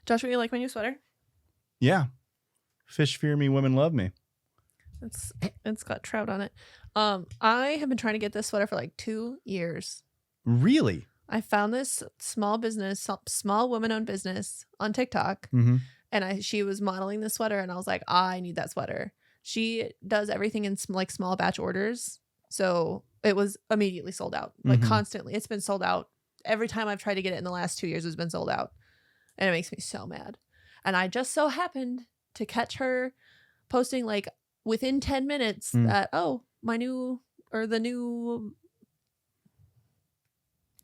Joshua, you like my new sweater? Yeah. Fish fear me, women love me. It's got trout on it. I have been trying to get this sweater for like 2 years. Really? I found this small woman-owned business on TikTok, and she was modeling the sweater, and I was like, I need that sweater. She does everything in like small batch orders, so it was immediately sold out, like constantly. It's been sold out every time I've tried to get it in the last 2 years. It's been sold out, and it makes me so mad. And I just so happened to catch her posting like within 10 minutes that the new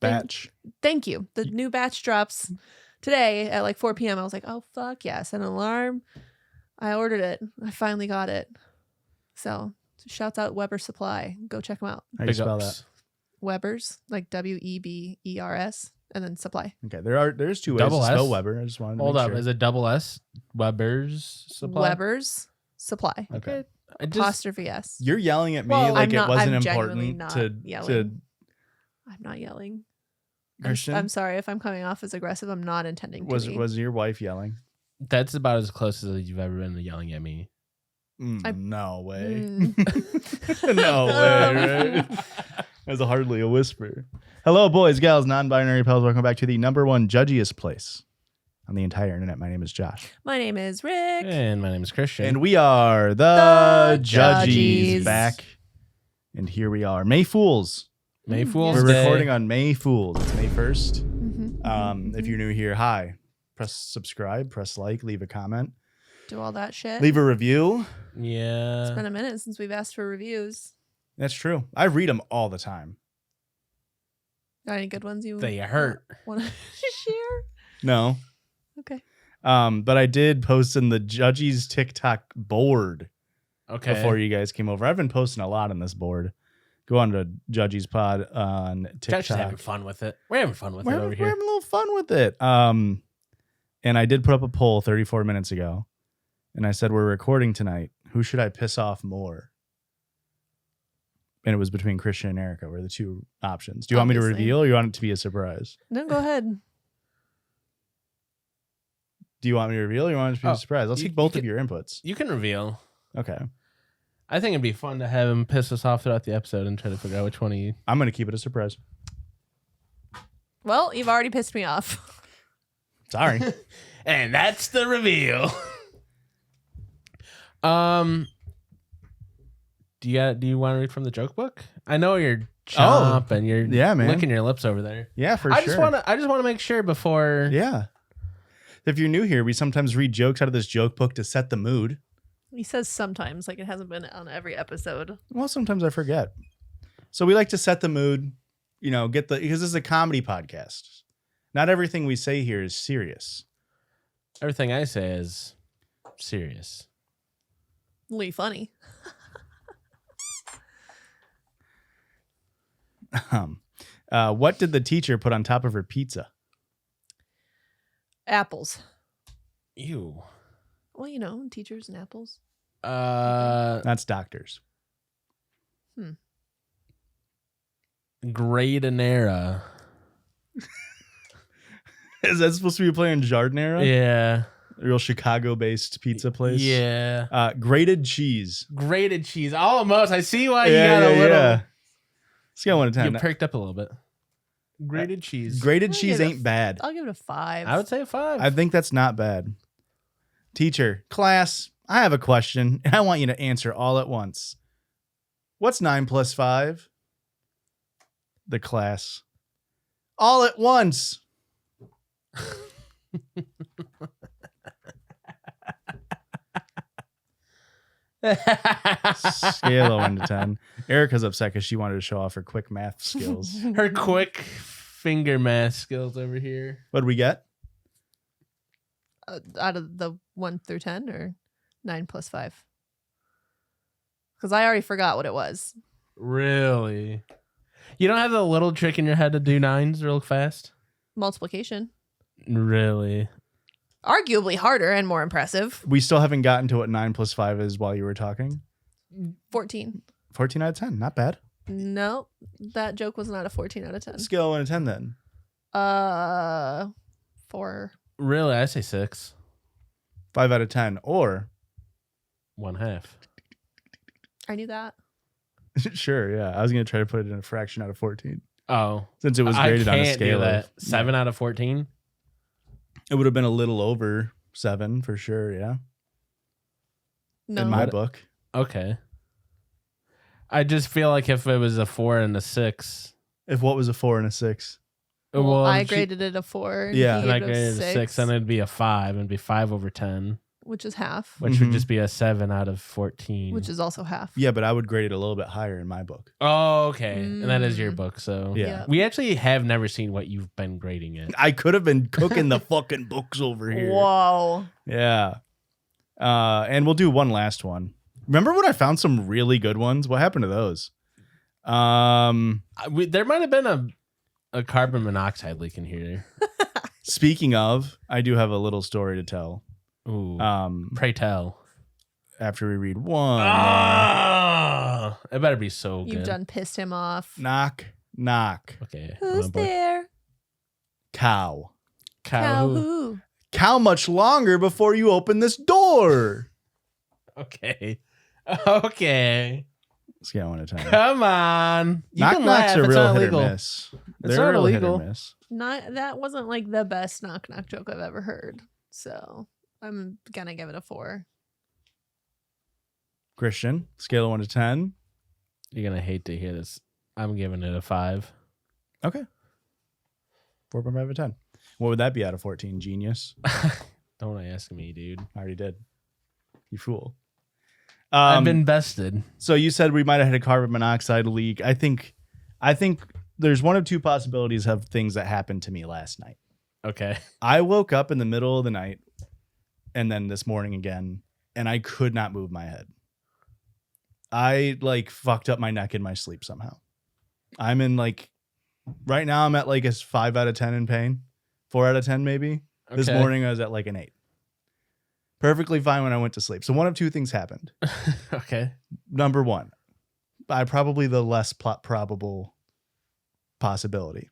batch. Thank you. The new batch drops today at like 4 p.m. I was like, oh, fuck yeah. Set an alarm. I ordered it. I finally got it. So shouts out Weber Supply. Go check them out. How do you spell that? Weber's, like Webers, and then supply. Okay, there's two ways to spell Weber. I just wanted to hold make up. sure. Is it double S? Weber's Supply? Weber's Supply. Okay. Apostrophe S. You're yelling at me Well, like I'm it wasn't I'm genuinely important not to yelling. I'm not yelling. Christian. I'm sorry if I'm coming off as aggressive. I'm not intending to be. Was your wife yelling? That's about as close as you've ever been to yelling at me. No way. No way, right? That's hardly a whisper. Hello, boys, gals, non-binary pals. Welcome back to the #1 judgiest place on the entire internet. My name is Josh. My name is Rick. And my name is Christian. And we are the Judgies. back. And here we are. May Fools. May Fool's We're Day. recording on May Fools. It's May 1st. If you're new here, hi. Press subscribe, press like, leave a comment. Do all that shit. Leave a review. Yeah. It's been a minute since we've asked for reviews. That's true. I read them all the time. Got any good ones you They hurt. want to share? No. Okay. But I did post in the Judgies TikTok board before you guys came over. I've been posting a lot on this board. Go on to Judgies Pod on TikTok. Josh is having fun with it. We're having fun with it over here. We're having a little fun with it. And I did put up a poll 34 minutes ago. And I said, we're recording tonight. Who should I piss off more? And it was between Christian and Erica were the two options. Do you want me to reveal or you want it to be a surprise? No, go ahead. Do you want me to reveal or you want it to be a surprise? I'll take both of your inputs. You can reveal. Okay. I think it'd be fun to have him piss us off throughout the episode and try to figure out which one he... I'm going to keep it a surprise. Well, you've already pissed me off. Sorry. And that's the reveal. Do you want to read from the joke book? I know you're chomping. You're licking your lips over there. Yeah, for sure. I just want to make sure before. Yeah. If you're new here, we sometimes read jokes out of this joke book to set the mood. He says sometimes, like it hasn't been on every episode. Well, sometimes I forget. So we like to set the mood, because this is a comedy podcast. Not everything we say here is serious. Everything I say is serious. Really funny. What did the teacher put on top of her pizza? Apples. Ew. Well, teachers and apples. That's doctors. Gradanera. Is that supposed to be a play on Jardinera? Yeah. A real Chicago-based pizza place? Yeah. Grated cheese. Grated cheese. Almost. I see why you got a little... Yeah. Let's go 1 to 10. You perked up a little bit. Grated cheese. Grated cheese ain't bad. I'll give it a 5. I would say a 5. I think that's not bad. Teacher, class, I have a question, and I want you to answer all at once. What's 9 plus 5? The class. All at once. Scale of 1 to 10. Erica's upset because she wanted to show off her quick math skills. Her quick finger math skills over here. What did we get? Out of the 1 through 10 or 9 plus 5? Because I already forgot what it was. Really? You don't have the little trick in your head to do 9s real fast? Multiplication. Really? Arguably harder and more impressive. We still haven't gotten to what 9 plus 5 is while you were talking. 14. 14 out of 10. Not bad. No, that joke was not a 14 out of 10. Scale of 1 to 10 then. 4. Really? I say 6. 5 out of 10 or 1/2. I knew that. Sure, yeah. I was going to try to put it in a fraction out of 14. Oh. Since it was graded on a scale that. of 7 out of 14? It would have been a little over 7 for sure, yeah. No. In my book. Okay. I just feel like if it was a 4 and a 6. If what was a 4 and a 6? Well, I graded it a 4. Yeah. And I graded it a 6, and it'd be a 5, and it'd be 5 over 10. Which is half. Which would just be a 7 out of 14. Which is also half. Yeah, but I would grade it a little bit higher in my book. Oh, okay. And that is your book, so. Yeah. We actually have never seen what you've been grading it. I could have been cooking the fucking books over here. Whoa. Yeah. And we'll do one last one. Remember when I found some really good ones? What happened to those? There might have been a carbon monoxide leak in here. Speaking of, I do have a little story to tell. Ooh. Pray tell. After we read one. It better be so good. You've done pissed him off. Knock, knock. Okay. Who's there? Cow. Cow who? Cow much longer before you open this door. Okay. Okay. Let's get one at a time. Come on. You Knock can knocks laugh. are It's real not hit illegal. or miss. It's They're not real illegal. hit or miss. That wasn't like the best knock joke I've ever heard. So I'm gonna give it a 4. Christian, scale of 1 to 10. You're going to hate to hear this. I'm giving it a 5. Okay. 4.5 out of 10. What would that be out of 14? Genius. Don't ask me, dude. I already did. You fool. I've been bested. So you said we might have had a carbon monoxide leak. I think there's one of two possibilities of things that happened to me last night. Okay. I woke up in the middle of the night and then this morning again, and I could not move my head. I fucked up my neck in my sleep somehow. I'm in right now I'm at a 5 out of 10 in pain. 4 out of 10 maybe. Okay. This morning I was at an 8. Perfectly fine when I went to sleep. So one of two things happened. Okay. Number one, probably the less probable possibility.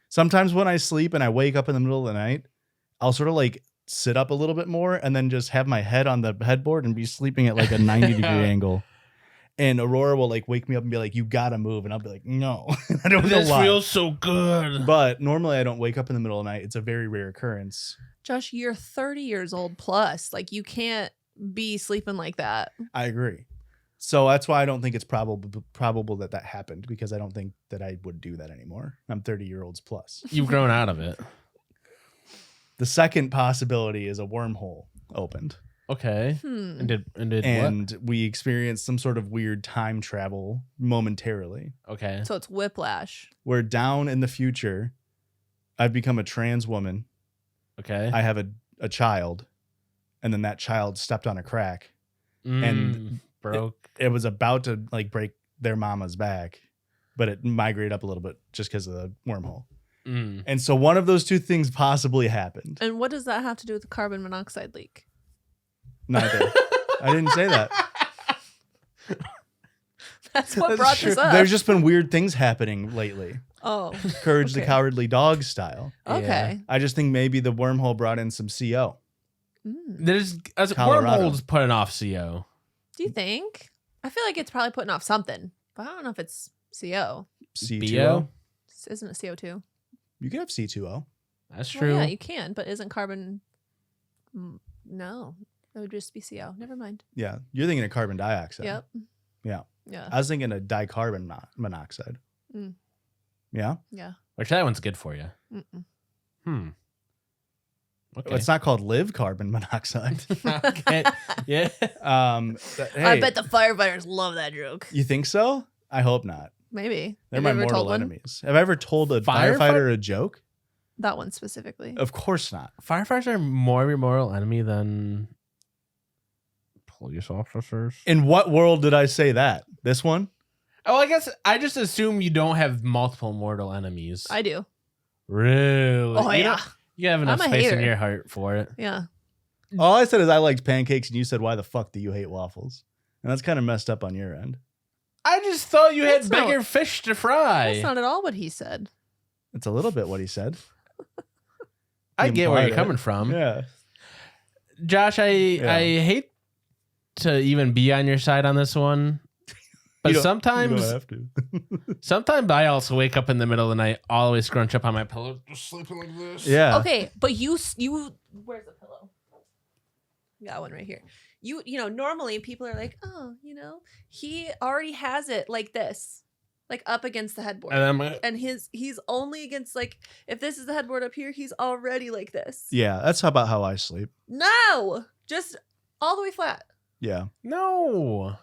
Sometimes when I sleep and I wake up in the middle of the night, I'll sort of sit up a little bit more and then just have my head on the headboard and be sleeping at a 90-degree angle. And Aurora will wake me up and be like, "You gotta move," and I'll be like, "No." I don't know why. This feels so good. But normally I don't wake up in the middle of the night. It's a very rare occurrence. Josh, you're 30 years old plus. You can't be sleeping like that. I agree. So that's why I don't think it's probable that happened, because I don't think that I would do that anymore. I'm 30-year-olds plus. You've grown out of it. The second possibility is a wormhole opened. Okay. And did what? We experienced some sort of weird time travel momentarily. Okay. So it's whiplash. We're down in the future. I've become a trans woman. Okay. I have a child, and then that child stepped on a crack and broke. It was about to break their mama's back, but it migrated up a little bit just because of the wormhole. And so one of those two things possibly happened. And what does that have to do with the carbon monoxide leak? Neither. I didn't say that. That's what brought this up. There's just been weird things happening lately. Oh. Courage the Cowardly Dog style. Okay. Yeah. I just think maybe the wormhole brought in some CO. There's wormholes putting off CO. Do you think? I feel like it's probably putting off something, but I don't know if it's CO. C2O? Isn't it CO2? You can have C2O. That's true. Well, yeah, you can, but isn't carbon... No. It would just be CO. Never mind. Yeah. You're thinking of carbon dioxide. Yep. Yeah. Yeah. I was thinking of dicarbon monoxide. Yeah? Yeah. Which that one's good for you. Okay. It's not called live carbon monoxide. Okay. Yeah. Hey, I bet the firefighters love that joke. You think so? I hope not. Maybe. They're my mortal enemies. Have I ever told a firefighter a joke? That one specifically. Of course not. Firefighters are more of your mortal enemy than police officers. In what world did I say that? This one? Oh, I guess I just assume you don't have multiple mortal enemies. I do. Really? Oh, yeah. You have enough space in your heart for it. Yeah. All I said is I liked pancakes, and you said, "Why the fuck do you hate waffles?" And that's kind of messed up on your end. I just thought you had bigger fish to fry. That's not at all what he said. It's a little bit what he said. I get where you're coming from. Yeah. Josh, I hate to even be on your side on this one. But sometimes, you don't have to. sometimes I also wake up in the middle of the night, always scrunch up on my pillow, just sleeping like this. Yeah. Okay, but you, where's the pillow? Got one right here. You know, normally people are like, oh, you know, he already has it like this, like up against the headboard, and he's only against, like, if this is the headboard up here, he's already like this. Yeah, that's about how I sleep. No, just all the way flat. Yeah. No.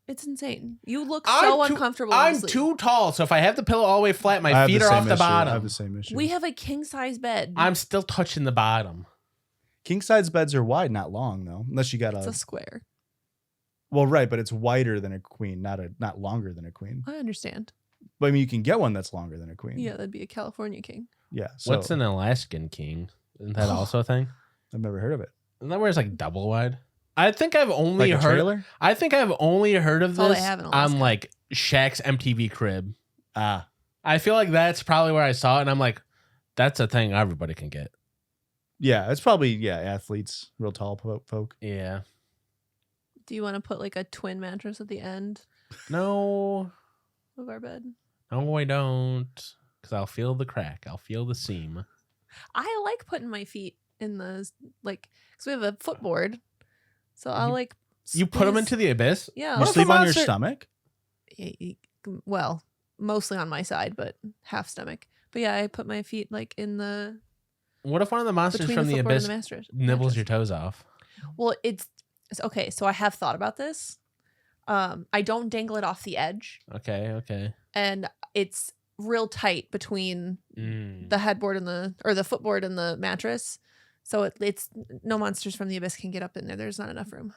It's insane. You look so uncomfortable. I'm too tall, so if I have the pillow all the way flat, my feet are off the bottom. I have the same issue. We have a king size bed. I'm still touching the bottom. King size beds are wide, not long though, unless you got It's a square. Well, right, but it's wider than a queen, not longer than a queen. I understand. But I mean, you can get one that's longer than a queen. Yeah, that'd be a California king. Yeah. So, What's an Alaskan king? Isn't that also a thing? I've never heard of it. Isn't that where it's like double wide? I think I've only like a heard. Trailer? I think I've only heard of Oh, they this have in Alaska. on like Shaq's MTV Crib. Ah. I feel like that's probably where I saw it, and I'm like, that's a thing everybody can get. Yeah, it's probably athletes, real tall folk. Yeah. Do you want to put like a twin mattress at the end No. of our bed? No, I don't. Because I'll feel the crack. I'll feel the seam. I like putting my feet in the, like, because we have a footboard. So I'll like. You put them into the abyss? Yeah. You sleep on your stomach? Well, mostly on my side, but half stomach. But yeah, I put my feet like in the. What if one of the monsters from the abyss nibbles your toes off? Well, it's okay. So I have thought about this. I don't dangle it off the edge. Okay. And it's real tight between the headboard and the footboard and the mattress. So it's no monsters from the abyss can get up in there. There's not enough room.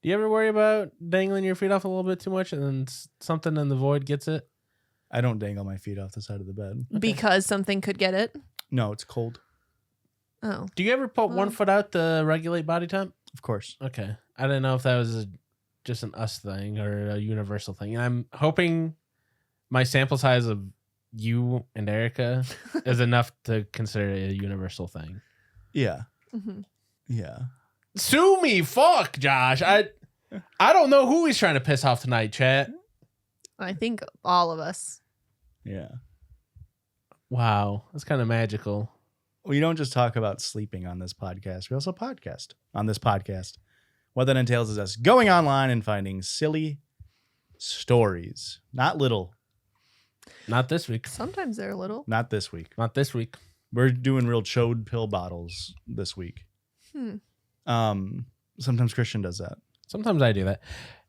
Do you ever worry about dangling your feet off a little bit too much and then something in the void gets it? I don't dangle my feet off the side of the bed. Okay. Because something could get it? No, it's cold. Oh. Do you ever put one foot out to regulate body temp? Of course. Okay. I didn't know if that was just an us thing or a universal thing. And I'm hoping my sample size of you and Erica is enough to consider it a universal thing. Yeah. Mm-hmm. Yeah. Sue me. Fuck, Josh. I don't know who he's trying to piss off tonight, chat. I think all of us. Yeah. Wow. That's kind of magical. We don't just talk about sleeping on this podcast. We also podcast on this podcast. What that entails is us going online and finding silly stories. Not little. Not this week. Sometimes they're little. Not this week. Not this week. We're doing real chode pill bottles this week. Sometimes Christian does that. Sometimes I do that.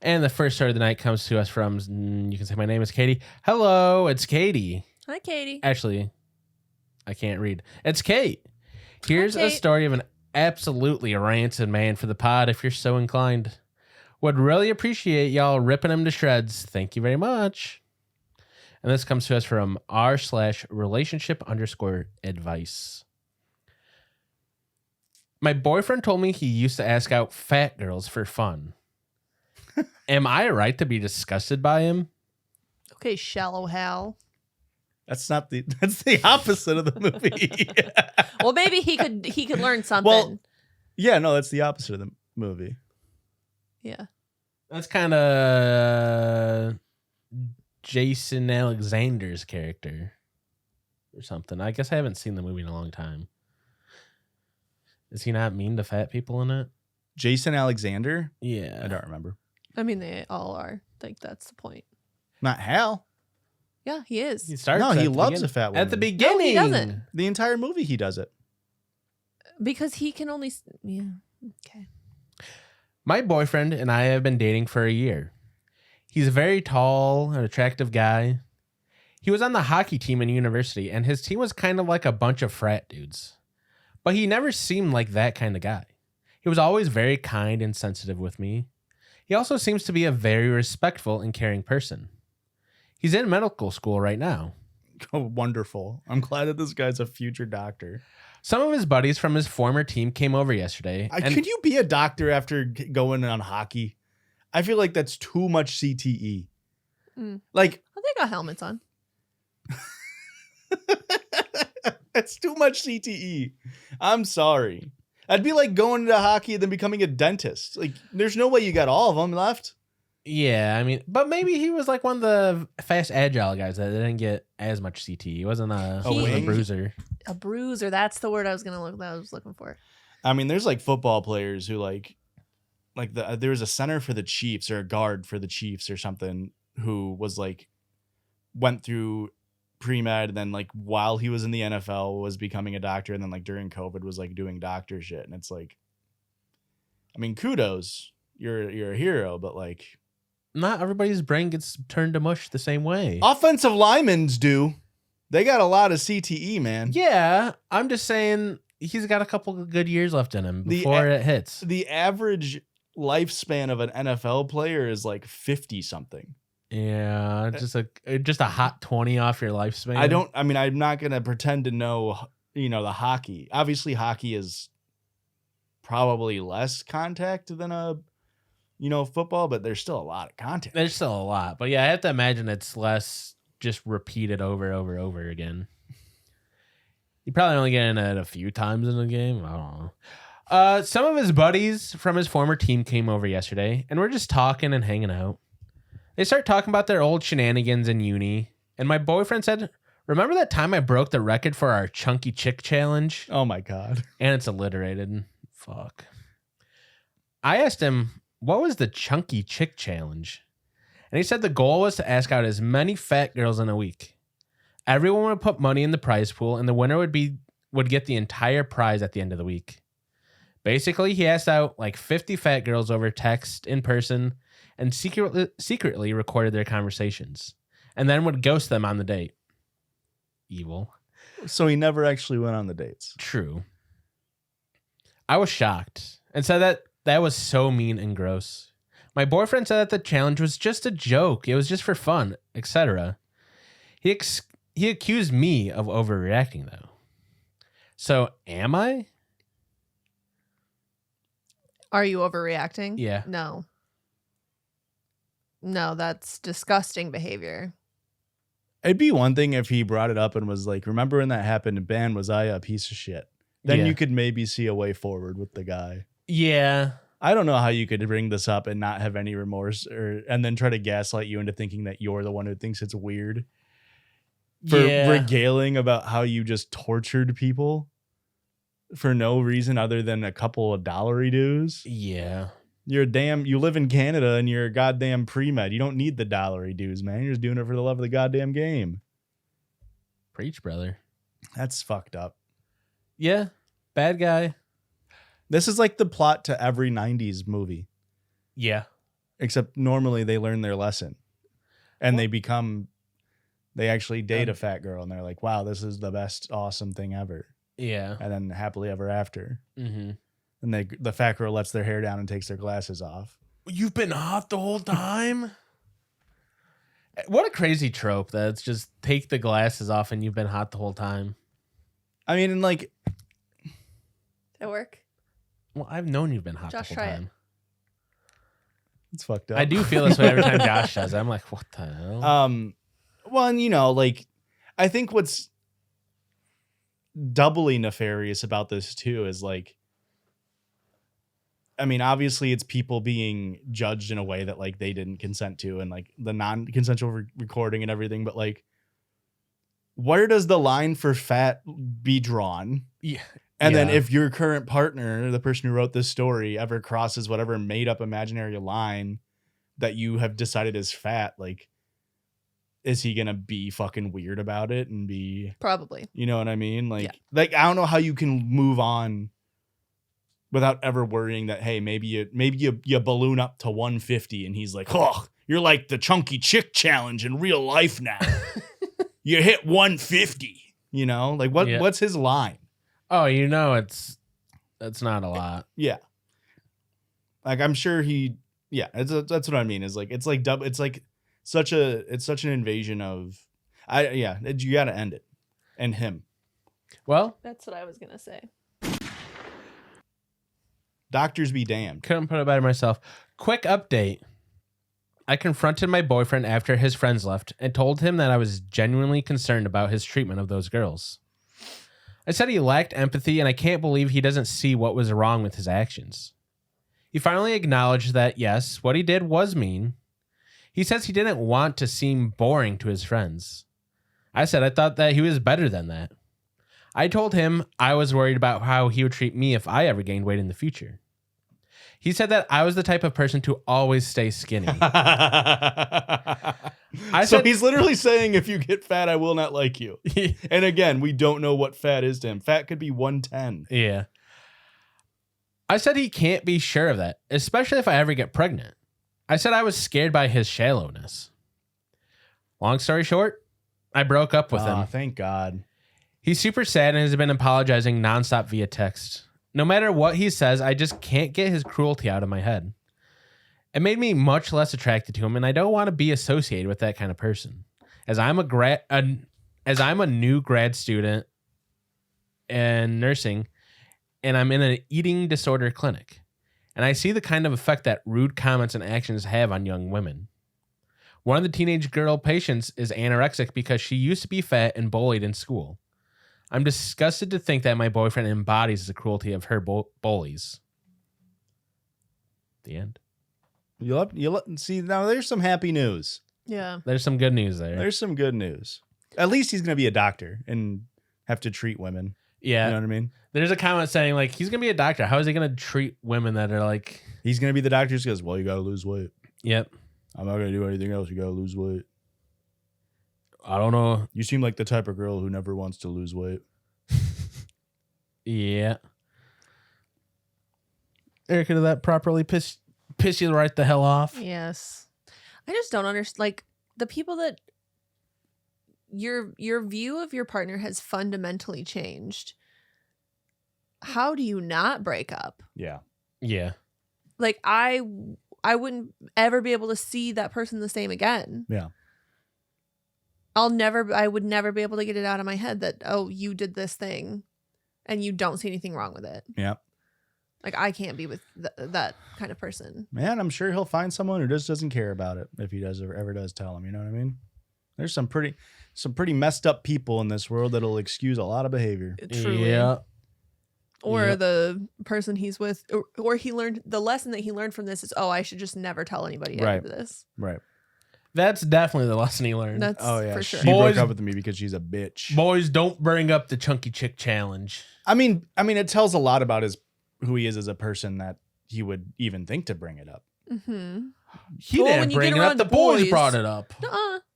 And the first story of the night comes to us from, you can say my name is Katie. Hello, it's Katie. Hi, Katie. Actually, I can't read. It's Kate. Here's Hi, Kate. a story of an absolutely rancid man for the pod if you're so inclined. Would really appreciate y'all ripping him to shreds. Thank you very much. And this comes to us from r/relationship_advice. My boyfriend told me he used to ask out fat girls for fun. Am I right to be disgusted by him? Okay, shallow Hal. That's the opposite of the movie. Well, maybe he could learn something. Well, yeah, no, that's the opposite of the movie. Yeah. That's kind of Jason Alexander's character or something. I guess I haven't seen the movie in a long time. Is he not mean to fat people in it? Jason Alexander? Yeah. I don't remember. I mean, they all are. Like, that's the point. Not Hal. Yeah, he is. He starts. No, he loves beginning. a fat woman. At the beginning. No, he doesn't. The entire movie, he does it. Because he can only... Yeah. Okay. My boyfriend and I have been dating for a year. He's a very tall and attractive guy. He was on the hockey team in university, and his team was kind of like a bunch of frat dudes. But he never seemed like that kind of guy. He was always very kind and sensitive with me. He also seems to be a very respectful and caring person. He's in medical school right now. Oh, wonderful. I'm glad that this guy's a future doctor. Some of his buddies from his former team came over yesterday. Could you be a doctor after going on hockey? I feel like that's too much CTE. Like, Oh, they got helmets on. That's too much CTE. I'm sorry. I'd be like going to hockey and then becoming a dentist. Like, there's no way you got all of them left. Yeah, I mean, but maybe he was like one of the fast, agile guys that didn't get as much CT. He wasn't a bruiser. A bruiser. That's the word I was looking for. I mean, there's like football players who there was a center for the Chiefs or a guard for the Chiefs or something who was like went through pre-med and then like while he was in the NFL was becoming a doctor and then like during COVID was like doing doctor shit. And it's like, I mean, kudos. You're a hero, but like not everybody's brain gets turned to mush the same way. Offensive linemen do. They got a lot of CTE, man. Yeah, I'm just saying he's got a couple of good years left in him before it hits. The average lifespan of an NFL player is like 50 something. Yeah, just a hot 20 off your lifespan. I'm not going to pretend to know, the hockey. Obviously, hockey is probably less contact than football, but there's still a lot of contact. There's still a lot. But yeah, I have to imagine it's less just repeated over again. You probably only get in it a few times in a game. I don't know. Some of his buddies from his former team came over yesterday, and we're just talking and hanging out. They start talking about their old shenanigans in uni, and my boyfriend said, "Remember that time I broke the record for our Chunky Chick challenge?" Oh my God. And it's alliterated. Fuck. I asked him, what was the Chunky Chick challenge? And he said the goal was to ask out as many fat girls in a week. Everyone would put money in the prize pool, and the winner would get the entire prize at the end of the week. Basically, he asked out like 50 fat girls over text, in person, and secretly recorded their conversations, and then would ghost them on the date. Evil. So he never actually went on the dates. True. I was shocked and said that was so mean and gross. My boyfriend said that the challenge was just a joke. It was just for fun, etc. He accused me of overreacting, though. So am I? Are you overreacting? Yeah. No, that's disgusting behavior. It'd be one thing if he brought it up and was like, remember when that happened? Man, was I a piece of shit? Then you could maybe see a way forward with the guy. Yeah. I don't know how you could bring this up and not have any remorse and then try to gaslight you into thinking that you're the one who thinks it's weird for regaling about how you just tortured people for no reason other than a couple of dollary dues. Yeah. You live in Canada and you're a goddamn pre-med. You don't need the dollary dues, man. You're just doing it for the love of the goddamn game. Preach, brother. That's fucked up. Yeah. Bad guy. This is like the plot to every 90s movie. Yeah. Except normally they learn their lesson and they actually date a fat girl and they're like, wow, this is the best, awesome thing ever. Yeah. And then happily ever after. Mm-hmm. And the fat girl lets their hair down and takes their glasses off. You've been hot the whole time? What a crazy trope that it's just take the glasses off and you've been hot the whole time. I mean, and like... Did it work? Well, I've known you've been hot Josh, the whole try time. It's fucked up. I do feel this way every time Josh does. I'm like, what the hell? Well, and I think what's doubly nefarious about this too is like, I mean, obviously it's people being judged in a way that like they didn't consent to and like the non-consensual recording and everything. But like, where does the line for fat be drawn? Yeah. And then if your current partner, the person who wrote this story, ever crosses whatever made up imaginary line that you have decided is fat, like, is he going to be fucking weird about it and be probably, you know what I mean? Like, I don't know how you can move on without ever worrying that, hey, maybe you balloon up to 150 and he's like, oh, you're like the Chunky Chick challenge in real life now. You hit 150, like what's his line? Oh, that's not a lot. Yeah. Like I'm sure that's what I mean is like, it's like such an invasion of, you got to end it and him. Well, that's what I was going to say. Doctors be damned. Couldn't put it better myself. Quick update. I confronted my boyfriend after his friends left and told him that I was genuinely concerned about his treatment of those girls. I said he lacked empathy, and I can't believe he doesn't see what was wrong with his actions. He finally acknowledged that, yes, what he did was mean. He says he didn't want to seem boring to his friends. I said I thought that he was better than that. I told him I was worried about how he would treat me if I ever gained weight in the future. He said that I was the type of person to always stay skinny. So he's literally saying, if you get fat, I will not like you. And again, we don't know what fat is to him. Fat could be 110. Yeah. I said he can't be sure of that, especially if I ever get pregnant. I said I was scared by his shallowness. Long story short, I broke up with him. Thank God. He's super sad and has been apologizing nonstop via text. No matter what he says, I just can't get his cruelty out of my head. It made me much less attracted to him, and I don't want to be associated with that kind of person. As I'm a new grad student in nursing, and I'm in an eating disorder clinic, and I see the kind of effect that rude comments and actions have on young women. One of the teenage girl patients is anorexic because she used to be fat and bullied in school. I'm disgusted to think that my boyfriend embodies the cruelty of her bullies. The end. See, now there's some happy news. Yeah. There's some good news there. There's some good news. At least he's going to be a doctor and have to treat women. Yeah. You know what I mean? There's a comment saying, like, he's going to be a doctor. How is he going to treat women that are like... He's going to be the doctor who goes, well, you got to lose weight. Yep. I'm not going to do anything else. You got to lose weight. I don't know. You seem like the type of girl who never wants to lose weight. Yeah. Erica, did that properly piss you right the hell off? Yes. I just don't understand. Like, the people that your view of your partner has fundamentally changed. How do you not break up? Yeah. Yeah. Like, I wouldn't ever be able to see that person the same again. Yeah. I would never be able to get it out of my head that, oh, you did this thing and you don't see anything wrong with it. Yeah. Like, I can't be with that kind of person. Man, I'm sure he'll find someone who just doesn't care about it if he does or ever does tell him. You know what I mean? There's some pretty messed up people in this world that'll excuse a lot of behavior. Truly. Yeah. Or the person he's with, or he learned the lesson that he learned from this is, oh, I should just never tell anybody after this. Right. That's definitely the lesson he learned. That's for sure. She broke up with me because she's a bitch. Boys, don't bring up the Chunky Chick challenge. I mean, it tells a lot about who he is as a person that he would even think to bring it up. Mm-hmm. He didn't bring it up. The boys brought it up.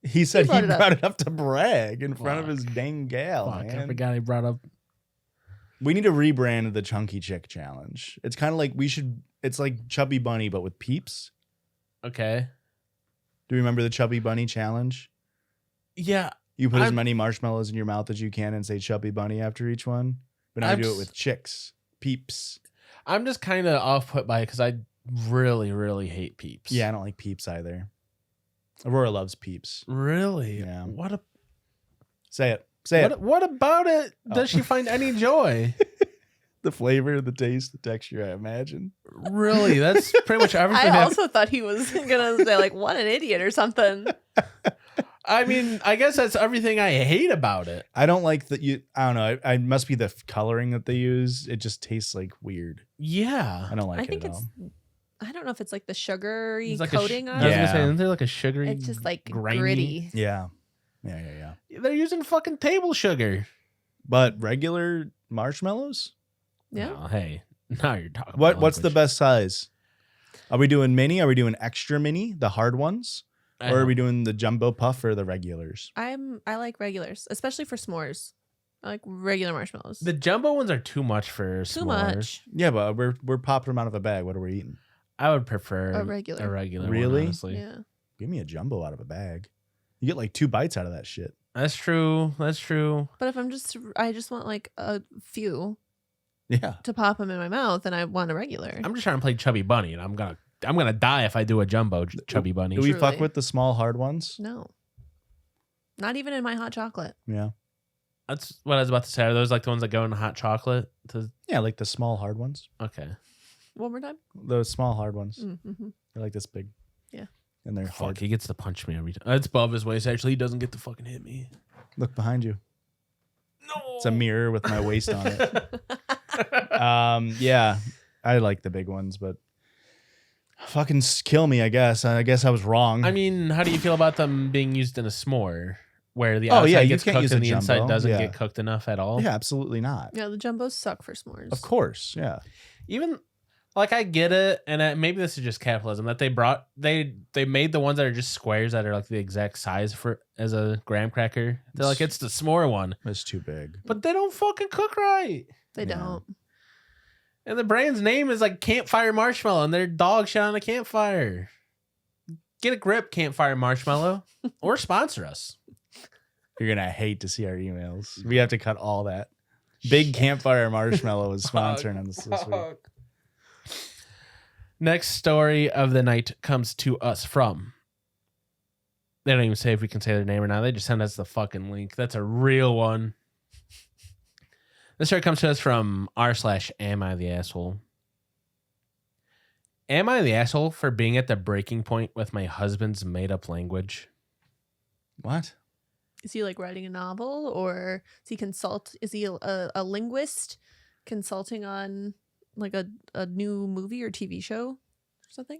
He said he brought it up to brag in front of his dang gal. Fuck, man. I forgot he brought up. We need to rebrand the Chunky Chick challenge. It's kind of like it's like Chubby Bunny, but with peeps. Okay. Do you remember the Chubby Bunny challenge? Yeah. You put as many marshmallows in your mouth as you can and say Chubby Bunny after each one. But now I do it with chicks, peeps. I'm just kind of off put by it because I really, really hate peeps. Yeah, I don't like peeps either. Aurora loves peeps. Really? Yeah. Say it. What about it? Does she find any joy? The flavor, the taste, the texture, I imagine. Really? That's pretty much everything. I also thought he was going to say, like, what an idiot or something. I mean, I guess that's everything I hate about it. I don't like that I don't know. It must be the coloring that they use. It just tastes like weird. Yeah. I don't like I it think at all. I don't know if it's like the sugary Like coating on I was it. going to say, isn't there like a sugary? It's just like grainy? gritty. Yeah. Yeah. They're using fucking table sugar. But regular marshmallows? Yeah. Oh, hey, now you're talking. What's the best size? Are we doing mini? Are we doing extra mini, the hard ones? Or are we doing the jumbo puff or the regulars? I like regulars, especially for s'mores. I like regular marshmallows. The jumbo ones are too much for Too s'mores. much. Yeah, but we're popping them out of a bag. What are we eating? I would prefer A regular. Really? one, honestly. Yeah. Give me a jumbo out of a bag. You get like 2 bites out of that shit. That's true. But if I just want like a few Yeah. to pop them in my mouth, and I want a regular. I'm just trying to play Chubby Bunny, and I'm gonna die if I do a jumbo Chubby Bunny. Do we fuck Truly. with the small hard ones? No. Not even in my hot chocolate. Yeah. That's what I was about to say. Are those like the ones that go in hot chocolate? Yeah, like the small hard ones. Okay. One more time. Those small hard ones. Mm-hmm. They're like this big. Yeah. And they're Fuck, hard. he gets to punch me every time. It's above his waist. Actually, he doesn't get to fucking hit me. Look behind you. It's a mirror with my waist on it. Yeah, I like the big ones, but fucking kill me, I guess. I guess I was wrong. I mean, how do you feel about them being used in a s'more where the outside you gets can't cooked use and a the inside jumbo. doesn't Yeah. get cooked enough at all? Yeah, absolutely not. Yeah, the jumbos suck for s'mores. Of course, yeah. Even like I get it, and maybe this is just capitalism that they made the ones that are just squares that are like the exact size for as a graham cracker. They're like, it's the s'more one, It's too big. but they don't fucking cook right. They Yeah. don't. And the brand's name is like Campfire Marshmallow, and they're dog shit on a campfire. Get a grip, Campfire Marshmallow, or sponsor us. You're gonna hate to see our emails. We have to cut all that. Big Campfire Marshmallow is sponsoring us this week. Next story of the night comes to us from. They don't even say if we can say their name or not. They just send us the fucking link. That's a real one. This story comes to us from r/am I the asshole. Am I the asshole for being at the breaking point with my husband's made up language? What? Is he like writing a novel, or is he a linguist consulting on like a new movie or TV show or something?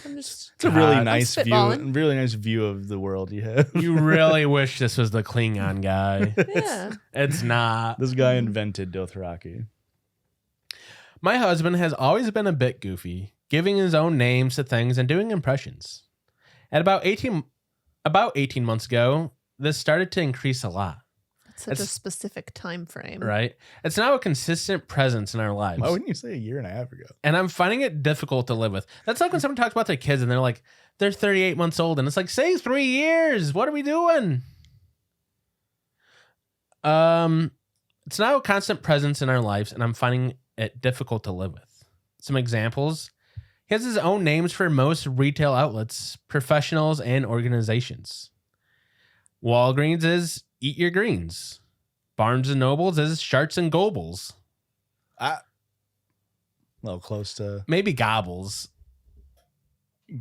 I'm just It's a really God. nice I'm view. spitballing. Really nice view of the world you have. You really wish this was the Klingon guy. yeah. It's not. This guy invented Dothraki. My husband has always been a bit goofy, giving his own names to things and doing impressions. At about 18 months ago, this started to increase a lot, Such a It's- specific time frame. right? It's now a consistent presence in our lives. Why wouldn't you say a year and a half ago? And I'm finding it difficult to live with. That's like when someone talks about their kids and they're like, they're 38 months old. And it's like, say 3 years. What are we doing? It's now a constant presence in our lives, and I'm finding it difficult to live with. Some examples. He has his own names for most retail outlets, professionals, and organizations. Walgreens is Eat Your Greens. Barnes & Nobles is Sharts and Gobles. A little close to. Maybe Gobbles.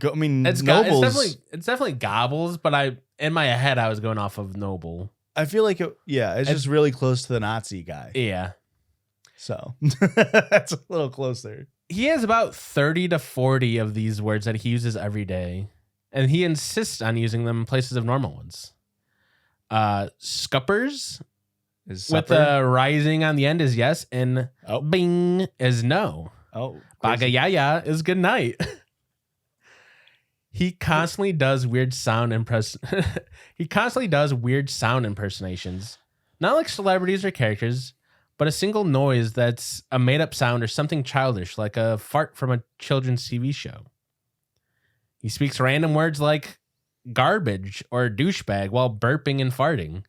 I mean, It's Nobles. it's definitely Gobbles, but in my head I was going off of Noble. I feel like it's just really close to the Nazi guy. Yeah. So that's a little closer. He has about 30 to 40 of these words that he uses every day, and he insists on using them in places of normal ones. Scuppers Is with supper? the rising on the end is yes, and Oh. bing is no. Oh, crazy. Bagayaya is good night. He constantly does weird sound He constantly does weird sound impersonations, not like celebrities or characters, but a single noise that's a made-up sound or something childish, like a fart from a children's TV show. He speaks random words like garbage or douchebag while burping and farting.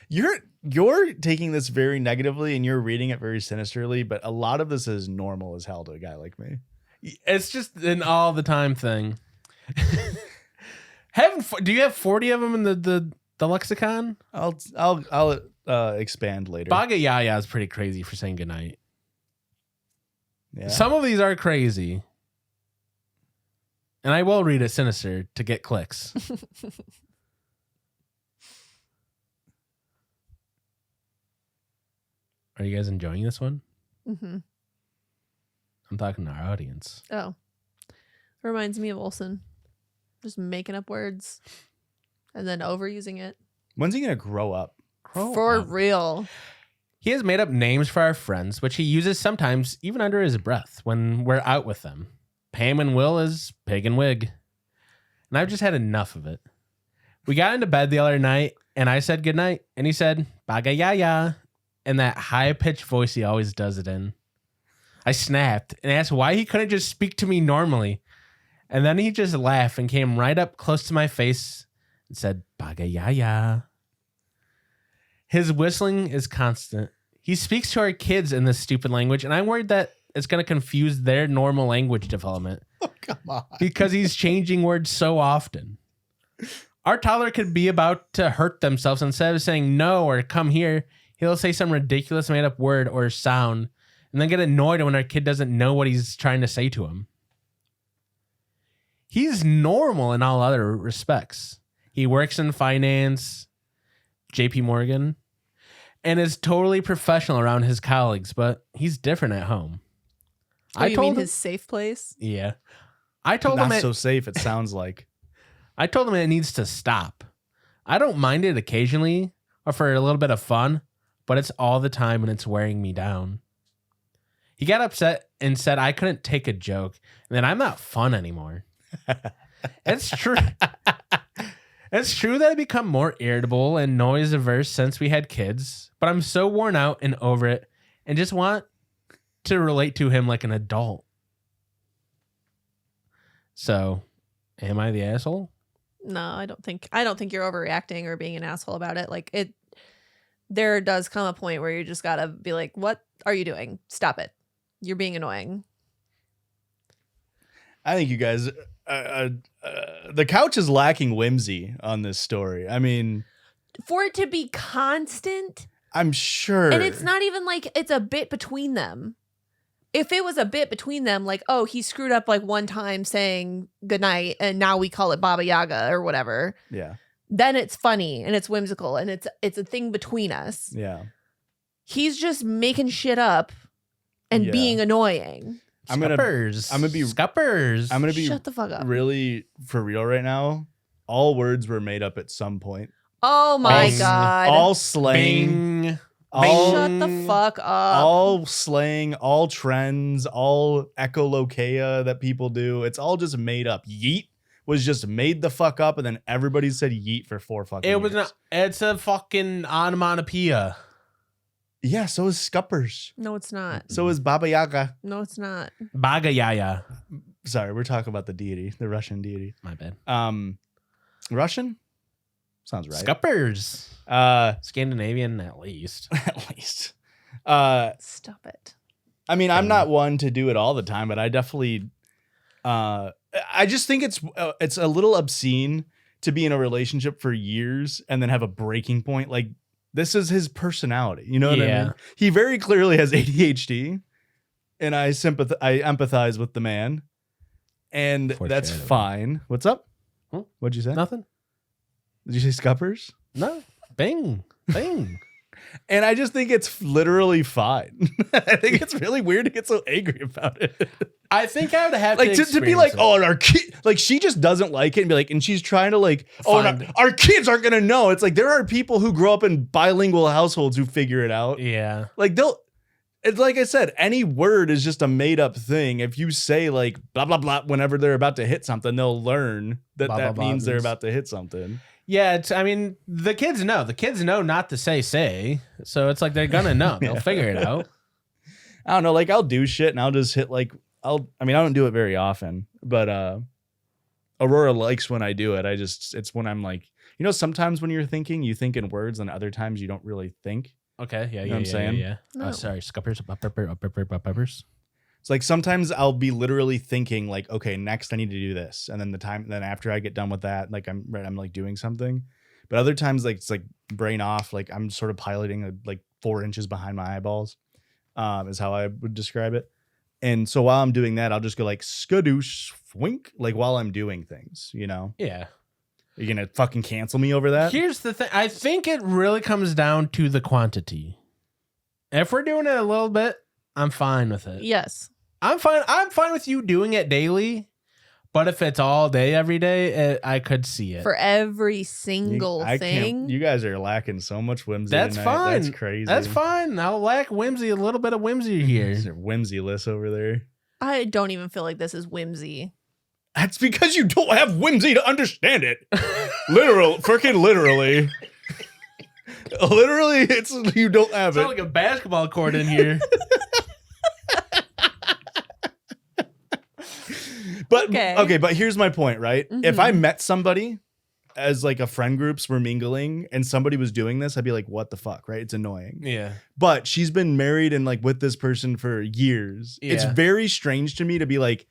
You're taking this very negatively and you're reading it very sinisterly, but a lot of this is normal as hell to a guy like me. It's just an all the time thing. Do you have 40 of them in the lexicon? I'll expand later. Bagayaya is pretty crazy for saying goodnight. Yeah. Some of these are crazy. And I will read it sinister to get clicks. Are you guys enjoying this one? Mm-hmm. I'm talking to our audience. Oh, reminds me of Olsen, just making up words and then overusing it. When's he gonna grow up? For real. He has made up names for our friends, which he uses sometimes even under his breath when we're out with them. Pam and Will is Pig and Wig. And I've just had enough of it. We got into bed the other night, and I said goodnight, and he said, Bagayaya, in that high-pitched voice he always does it in. I snapped and asked why he couldn't just speak to me normally. And then he just laughed and came right up close to my face and said, Bagayaya. His whistling is constant. He speaks to our kids in this stupid language, and I'm worried that it's going to confuse their normal language development. Oh, come on. Because he's changing words so often. Our toddler could be about to hurt themselves. Instead of saying no or come here, he'll say some ridiculous made up word or sound and then get annoyed when our kid doesn't know what he's trying to say to him. He's normal in all other respects. He works in finance, JP Morgan, and is totally professional around his colleagues, but he's different at home. Oh, you mean his safe place? Yeah. I told Not him so safe, it sounds like. I told him it needs to stop. I don't mind it occasionally or for a little bit of fun, but it's all the time and it's wearing me down. He got upset and said I couldn't take a joke and that I'm not fun anymore. It's true. It's true that I become more irritable and noise averse since we had kids, but I'm so worn out and over it and just want to relate to him like an adult. So, am I the asshole? No, I don't think you're overreacting or being an asshole about it. Like there does come a point where you just gotta be like, what are you doing? Stop it. You're being annoying. I think you guys, the couch is lacking whimsy on this story. I mean, for it to be constant, I'm sure. and it's not even like it's a bit between them. If it was a bit between them, like, oh, he screwed up like one time saying goodnight and now we call it Baba Yaga or whatever. Yeah. Then it's funny and it's whimsical and it's a thing between us. Yeah. He's just making shit up and being annoying. I'm gonna be Shut the fuck up. Really for real right now. All words were made up at some point. Oh my God. All slang. Bing. Shut the fuck up. All slang, all trends, all echolocalia that people do. It's all just made up. Yeet was just made the fuck up, and then everybody said yeet for 4 fucking years. It's a fucking onomatopoeia. Yeah, so is scuppers. No, it's not. So is Baba Yaga. No, it's not. Bagayaya. Sorry, we're talking about the deity, the Russian deity. My bad. Russian? Sounds right. Scuppers. Scandinavian at least. At least. Stop it. I mean, I'm not one to do it all the time, but I definitely I just think it's a little obscene to be in a relationship for years and then have a breaking point. Like, this is his personality. You know what I mean? He very clearly has ADHD, and I empathize with the man, and that's fine. What's up? Hmm? What'd you say? Nothing. Did you say scuppers? No. Bing. Bing. And I just think it's literally fine. I think it's really weird to get so angry about it. I think I would have like to be like, oh, and our kid, like she just doesn't like it and be like, and she's trying to like, our kids aren't gonna know. It's like there are people who grow up in bilingual households who figure it out. Yeah, like it's like I said, any word is just a made up thing. If you say like blah blah blah whenever they're about to hit something, they'll learn that blah, that blah, means blah, they're about to hit something. Yeah, I mean, the kids know. The kids know not to say. So it's like they're gonna know. They'll figure it out. I don't know. Like I'll do shit and I'll just hit like I don't do it very often, but Aurora likes when I do it. It's when I'm like, you know, sometimes when you're thinking, you think in words, and other times you don't really think. Okay, yeah, you know what I'm saying? Yeah. No. Sorry, scuppers, peppers. It's like sometimes I'll be literally thinking like, okay, next I need to do this, and then after I get done with that, like I'm like doing something. But other times, like it's like brain off, like I'm sort of piloting like 4 inches behind my eyeballs, is how I would describe it. And so while I'm doing that, I'll just go like skadoosh wink, like while I'm doing things, you know? Yeah. Are you gonna fucking cancel me over that? Here's the thing. I think it really comes down to the quantity. If we're doing it a little bit, I'm fine with it. Yes. I'm fine with you doing it daily. But if it's all day, every day, I could see it. For every single thing. You guys are lacking so much whimsy. That's tonight. fine. That's crazy. That's fine. I'll lack whimsy, a little bit of whimsy here. These are whimsy-less over there. I don't even feel like this is whimsy. That's because you don't have whimsy to understand it. Freaking literally. Literally, it's you don't have It's it. like a basketball court in here. But okay, but here's my point, right? Mm-hmm. If I met somebody as like a friend groups were mingling and somebody was doing this, I'd be like, what the fuck, right? It's annoying. Yeah. But she's been married and like with this person for years. Yeah. It's very strange to me to be like,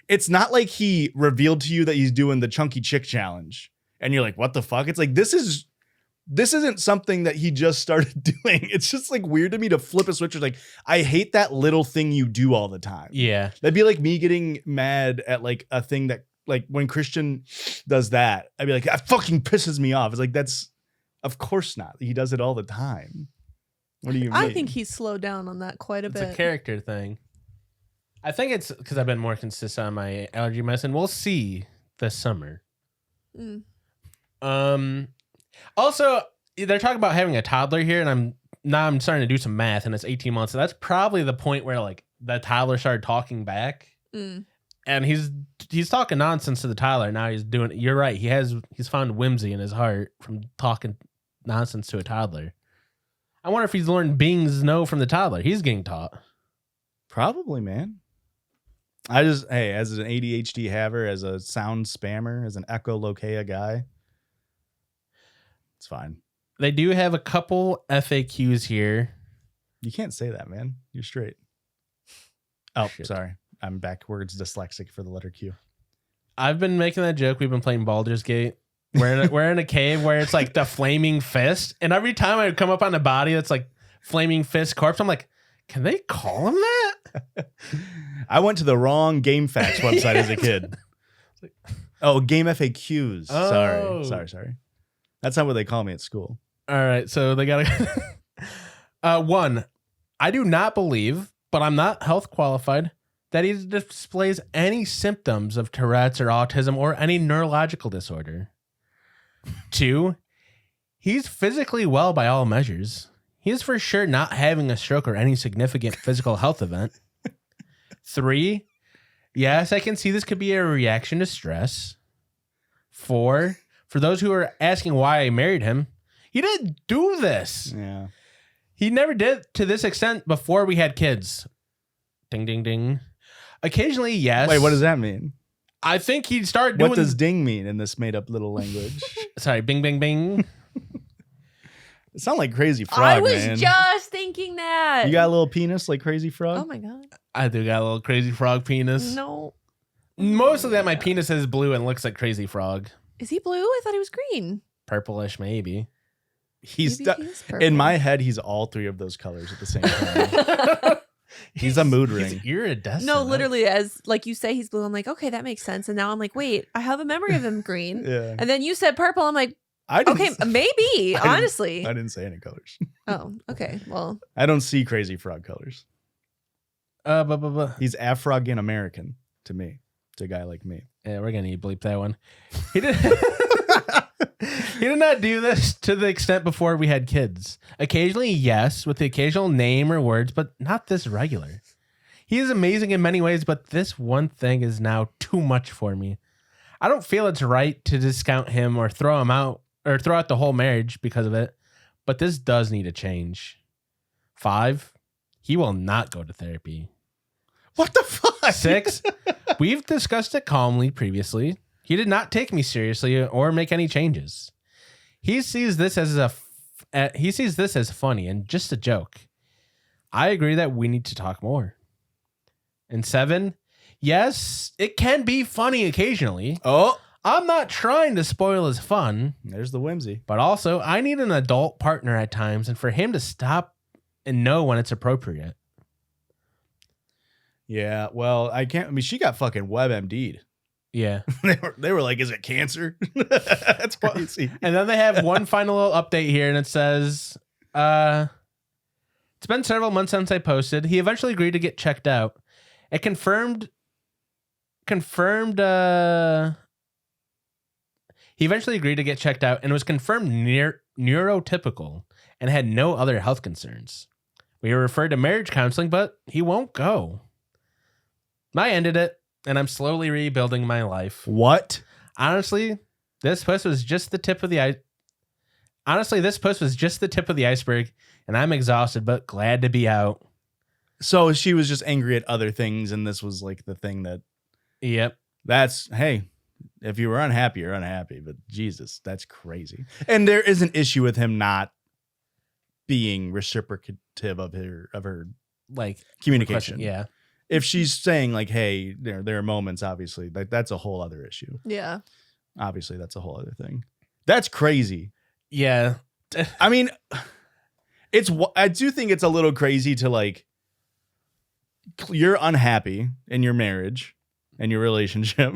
it's not like he revealed to you that he's doing the Chunky Chick challenge. And you're like, what the fuck? It's like, this isn't something that he just started doing. It's just like weird to me to flip a switch. It's like, I hate that little thing you do all the time. Yeah. That'd be like me getting mad at like a thing that like when Christian does that, I'd be like, that fucking pisses me off. It's like, that's of course not. He does it all the time. What do you mean? I think he's slowed down on that quite a It's bit. a character thing. I think it's because I've been more consistent on my allergy medicine. We'll see this summer. Mm. Also, they're talking about having a toddler here, and I'm starting to do some math, and it's 18 months. So that's probably the point where like the toddler started talking back, and he's talking nonsense to the toddler. Now he's doing. You're right. He's found whimsy in his heart from talking nonsense to a toddler. I wonder if he's learned Bing's no from the toddler. He's getting taught. Probably, man. As an ADHD haver, as a sound spammer, as an echolocalia guy, it's fine. They do have a couple FAQs here. You can't say that, man. You're straight. Oh, Shit. Sorry. I'm backwards dyslexic for the letter Q. I've been making that joke. We've been playing Baldur's Gate. We're in a cave where it's like the flaming fist. And every time I come up on a body that's like flaming fist corpse, I'm like, can they call him that? I went to the wrong Game Facts website as a kid. Oh, Game FAQs. Oh. Sorry. That's not what they call me at school. All right. So they got to. One, I do not believe, but I'm not health qualified, that he displays any symptoms of Tourette's or autism or any neurological disorder. Two, he's physically well by all measures. He is for sure not having a stroke or any significant physical health event. Three, yes, I can see this could be a reaction to stress. Four, for those who are asking why I married him, he didn't do this. Yeah. He never did to this extent before we had kids. Ding, ding, ding. Occasionally, yes. Wait, what does that mean? I think he'd start doing... What does ding mean in this made up little language? Sorry, bing, bing, bing. It sounds like Crazy Frog, I was man. just thinking that. You got a little penis like Crazy Frog? Oh my god. I do got a little Crazy Frog penis. No. Mostly that my penis is blue and looks like Crazy Frog. Is he blue? I thought he was green. Purplish, maybe. He's Maybe he is purple. in my head, he's all three of those colors at the same time. He's a mood ring. He's iridescent. No, literally, as like you say, he's blue. I'm like, okay, that makes sense. And now I'm like, wait, I have a memory of him green. Yeah. And then you said purple. I'm like, I didn't, okay, maybe. I didn't- Honestly. I didn't say any colors. Oh, okay. Well, I don't see Crazy Frog colors. He's Afrogan American to me. To a guy like me. Yeah, we're gonna need to bleep that one. He did. He did not do this to the extent before we had kids. Occasionally, yes, with the occasional name or words, but not this regular. He is amazing in many ways, but this one thing is now too much for me. I don't feel it's right to discount him or throw him out or throw out the whole marriage because of it, but this does need a change. 5, he will not go to therapy. What the fuck? 6, we've discussed it calmly previously. He did not take me seriously or make any changes. He sees this as funny and just a joke. I agree that we need to talk more. And 7, yes, it can be funny occasionally. Oh, I'm not trying to spoil his fun, there's the whimsy. but also I need an adult partner at times and for him to stop and know when it's appropriate. Yeah, well, I can't. I mean, she got fucking WebMD'd. Yeah. They were like, "Is it cancer?" That's crazy. And then they have one final little update here, and it says, it's been several months since I posted. He eventually agreed to get checked out. It confirmed, he eventually agreed to get checked out and was confirmed neurotypical and had no other health concerns. We were referred to marriage counseling, but he won't go. I ended it, and I'm slowly rebuilding my life. What? Honestly, this post was just the tip of the iceberg, and I'm exhausted but glad to be out. So she was just angry at other things, and this was like the thing that. Yep. That's hey. If you were unhappy, you're unhappy. But Jesus, that's crazy. And there is an issue with him not being reciprocative of her Like communication. Yeah. If she's saying like, "Hey, there are moments," obviously, that's a whole other issue. yeah. Obviously, that's a whole other thing. That's crazy. Yeah. I mean, I do think it's a little crazy to like, you're unhappy in your marriage and your relationship,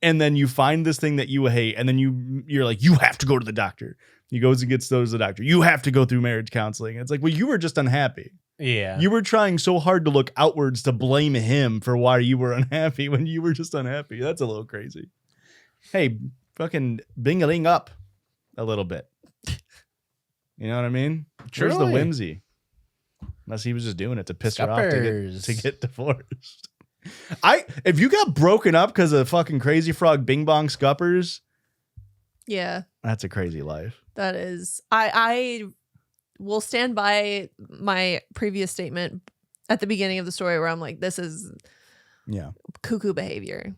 and then you find this thing that you hate, and then you're like, you have to go to the doctor. He goes and gets those to the doctor. You have to go through marriage counseling. It's like, well, you were just unhappy. Yeah. You were trying so hard to look outwards to blame him for why you were unhappy when you were just unhappy. That's a little crazy. Hey, fucking bing-a-ling up a little bit. You know what I mean? Where's the whimsy? Unless he was just doing it to piss her off to get divorced. If you got broken up because of fucking Crazy Frog Bing Bong Scuppers, yeah, that's a crazy life. That is. I will stand by my previous statement at the beginning of the story where I'm like, this is cuckoo behavior.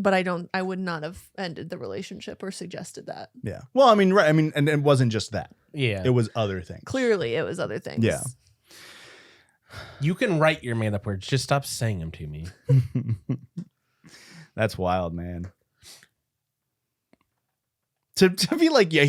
But I would not have ended the relationship or suggested that. Yeah. Well, I mean, right. I mean, and it wasn't just that. Yeah. It was other things. Clearly, it was other things. Yeah. You can write your made up words. Just stop saying them to me. That's wild, man. To be like, yeah,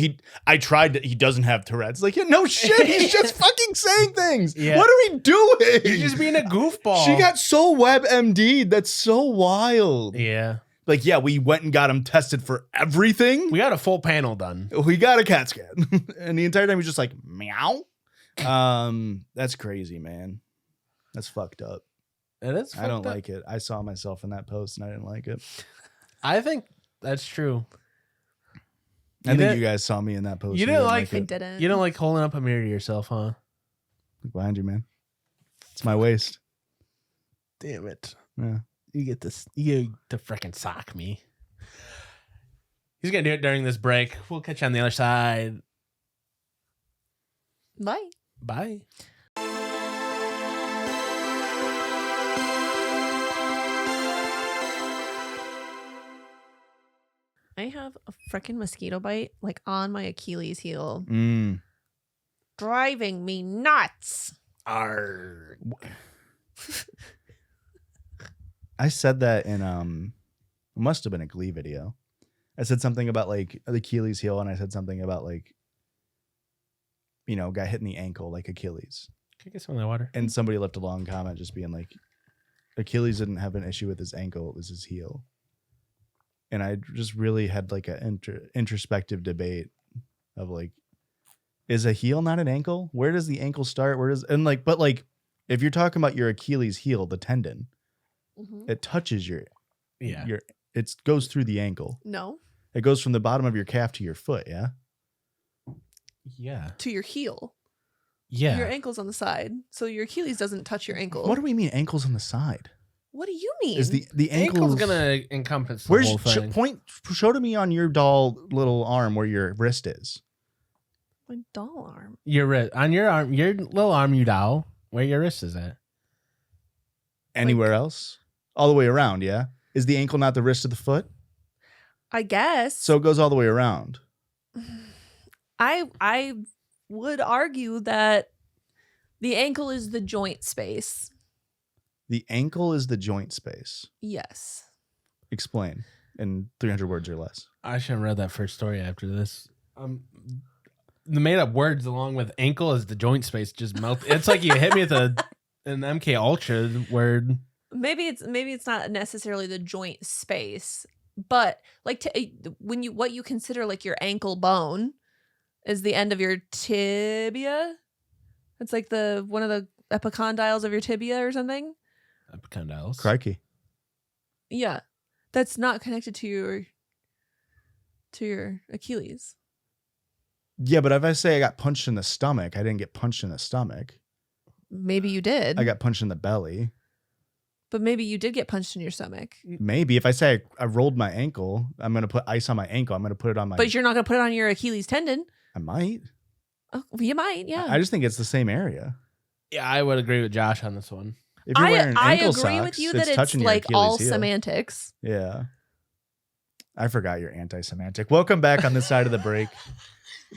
I tried to, he doesn't have Tourette's. Like, yeah, no shit. He's just fucking saying things. Yeah. What are we doing? He's just being a goofball. She got so WebMD'd. That's so wild. Yeah. Like, yeah, we went and got him tested for everything. We got a full panel done. We got a CAT scan. And the entire time he was just like, meow. That's crazy, man. That's fucked up. It is fucked I don't up. like it. I saw myself in that post and I didn't like it. I think that's true. I think you guys saw me in that post. You didn't like I it. didn't. You don't like holding up a mirror to yourself, huh? Look behind you, man. It's my waist. Damn it. Yeah. You get to freaking sock me. He's going to do it during this break. We'll catch you on the other side. Bye. Bye. I have a freaking mosquito bite like on my Achilles heel. Driving me nuts. Arrgh. I said that in it must have been a Glee video. I said something about like the Achilles heel, and I said something about like, you know, got hit in the ankle like Achilles. Can I get some of that water? And somebody left a long comment just being like, Achilles didn't have an issue with his ankle, it was his heel. And I just really had like an introspective debate of like, is a heel not an ankle? Where does the ankle start? But if you're talking about your Achilles heel, the tendon, it touches it goes through the ankle. No. It goes from the bottom of your calf to your foot, yeah? Yeah. To your heel. Yeah. Your ankle's on the side. So your Achilles doesn't touch your ankle. What do we mean ankles on the side? What do you mean? Is the ankle's gonna encompass the whole thing. Show to me on your doll little arm where your wrist is. My doll arm. Your wrist on your arm, your little arm, you doll. Where your wrist is at? Anywhere else? All the way around, yeah? Is the ankle not the wrist of the foot? I guess. So it goes all the way around. I would argue that the ankle is the joint space. The ankle is the joint space. Yes. Explain in 300 words or less. I should have read that first story after this. The made up words along with ankle is the joint space just melt. It's like you hit me with an MK Ultra word. Maybe it's not necessarily the joint space, but like what you consider like your ankle bone is the end of your tibia. It's like one of the epicondyles of your tibia or something. Epicondyles. Crikey. Yeah, that's not connected to your Achilles. Yeah, but if I say I got punched in the stomach, I didn't get punched in the stomach. Maybe you did. I got punched in the belly. But maybe you did get punched in your stomach. Maybe. If I say I rolled my ankle, I'm going to put ice on my ankle. I'm going to put it on my... But you're not going to put it on your Achilles tendon. I might. Oh, you might, yeah. I just think it's the same area. Yeah, I would agree with Josh on this one. If you're wearing ankle agree socks, with you that it's touching like your Achilles all heel. semantics. Yeah. I forgot you're anti-semantic. Welcome back on this side of the break.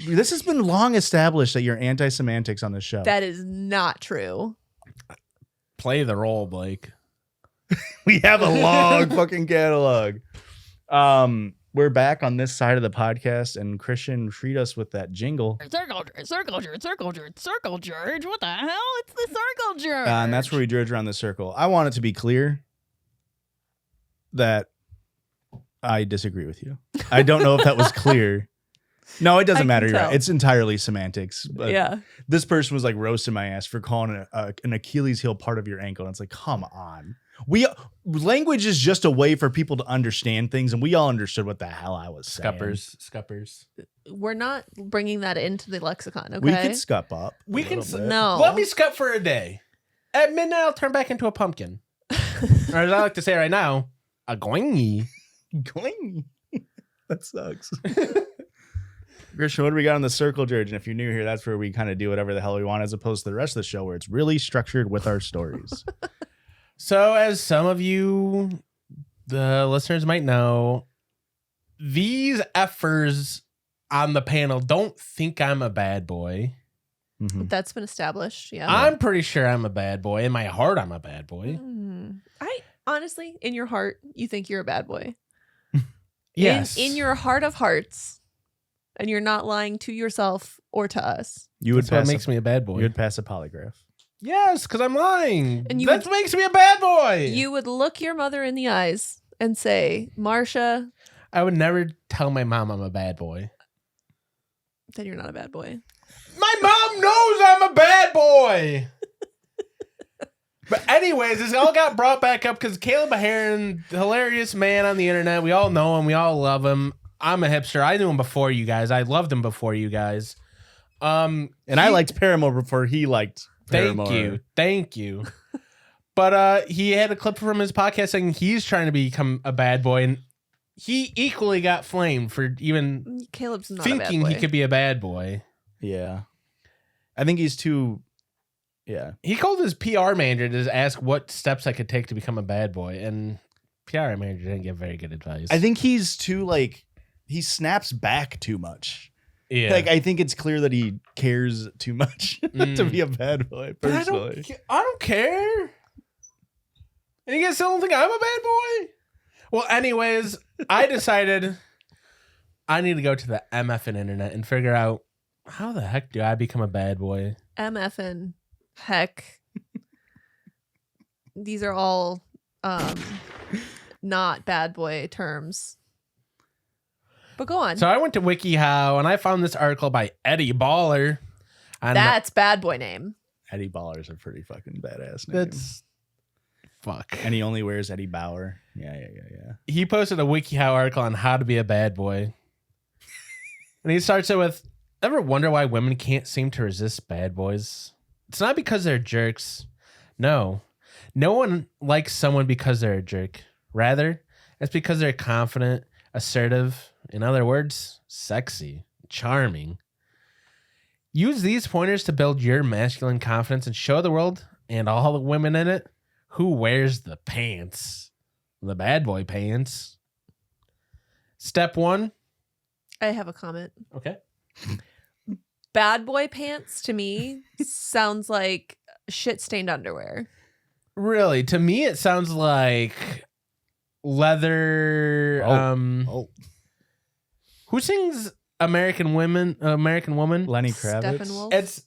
This has been long established that you're anti-semantics on this show. That is not true. Play the role, Blake. We have a long fucking catalog. We're back on this side of the podcast, and Christian treat us with that jingle. Circle George. What the hell? It's the Circle George. And that's where we dirge around the circle. I want it to be clear. that I disagree with you. I don't know if that was clear. No, it doesn't matter. You're right. It's entirely semantics. But Yeah. This person was like roasting my ass for calling an Achilles heel part of your ankle. And it's like, come on. Language is just a way for people to understand things, and we all understood what the hell I was saying. Scuppers. We're not bringing that into the lexicon, okay? We could scup up. We can no. Let me scup for a day. At midnight, I'll turn back into a pumpkin. Or as I like to say right now, a goingy. Going. That sucks. Christian, what do we got on the circle, George? And if you're new here, that's where we kind of do whatever the hell we want, as opposed to the rest of the show where it's really structured with our stories. So, as some of you, the listeners, might know, these effers on the panel don't think I'm a bad boy. Mm-hmm. That's been established. Yeah. I'm pretty sure I'm a bad boy. In my heart, I'm a bad boy. I honestly, in your heart, you think you're a bad boy. Yes. In your heart of hearts. And you're not lying to yourself or to us. You would That's what makes me a bad boy. You would pass a polygraph. Yes, because I'm lying. And that makes me a bad boy. You would look your mother in the eyes and say, Marsha. I would never tell my mom I'm a bad boy. Then you're not a bad boy. My mom knows I'm a bad boy. But anyways, this all got brought back up because Caleb Heron, hilarious man on the internet. We all know him. We all love him. I'm a hipster. I knew him before you guys. I loved him before you guys. And I liked Paramore before he liked Paramore. Thank you. But he had a clip from his podcast saying he's trying to become a bad boy, and he equally got flamed for even Caleb's not thinking a bad boy. he could be a bad boy. Yeah. I think he's too... Yeah. He called his PR manager to ask what steps I could take to become a bad boy, and PR manager didn't give very good advice. I think he's too, like... He snaps back too much. Yeah. Like, I think it's clear that he cares too much to be a bad boy, personally. I don't care. And you guys still don't think I'm a bad boy? Well, anyways, I decided I need to go to the MFN internet and figure out how the heck do I become a bad boy? MFN. Heck. These are all not bad boy terms. But go on. So I went to WikiHow and I found this article by Eddie Baller. That's bad boy name. Eddie Baller's a pretty fucking badass name. That's fuck. And he only wears Eddie Bauer. Yeah. He posted a WikiHow article on how to be a bad boy. And he starts it with, ever wonder why women can't seem to resist bad boys? It's not because they're jerks. No one likes someone because they're a jerk. Rather, it's because they're confident, assertive, in other words, sexy, charming. Use these pointers to build your masculine confidence and show the world and all the women in it who wears the pants. The bad boy pants. Step 1. I have a comment. Okay. Bad boy pants to me sounds like shit stained underwear. Really? To me, it sounds like leather. Who sings American Woman? Lenny Kravitz. Steppenwolf?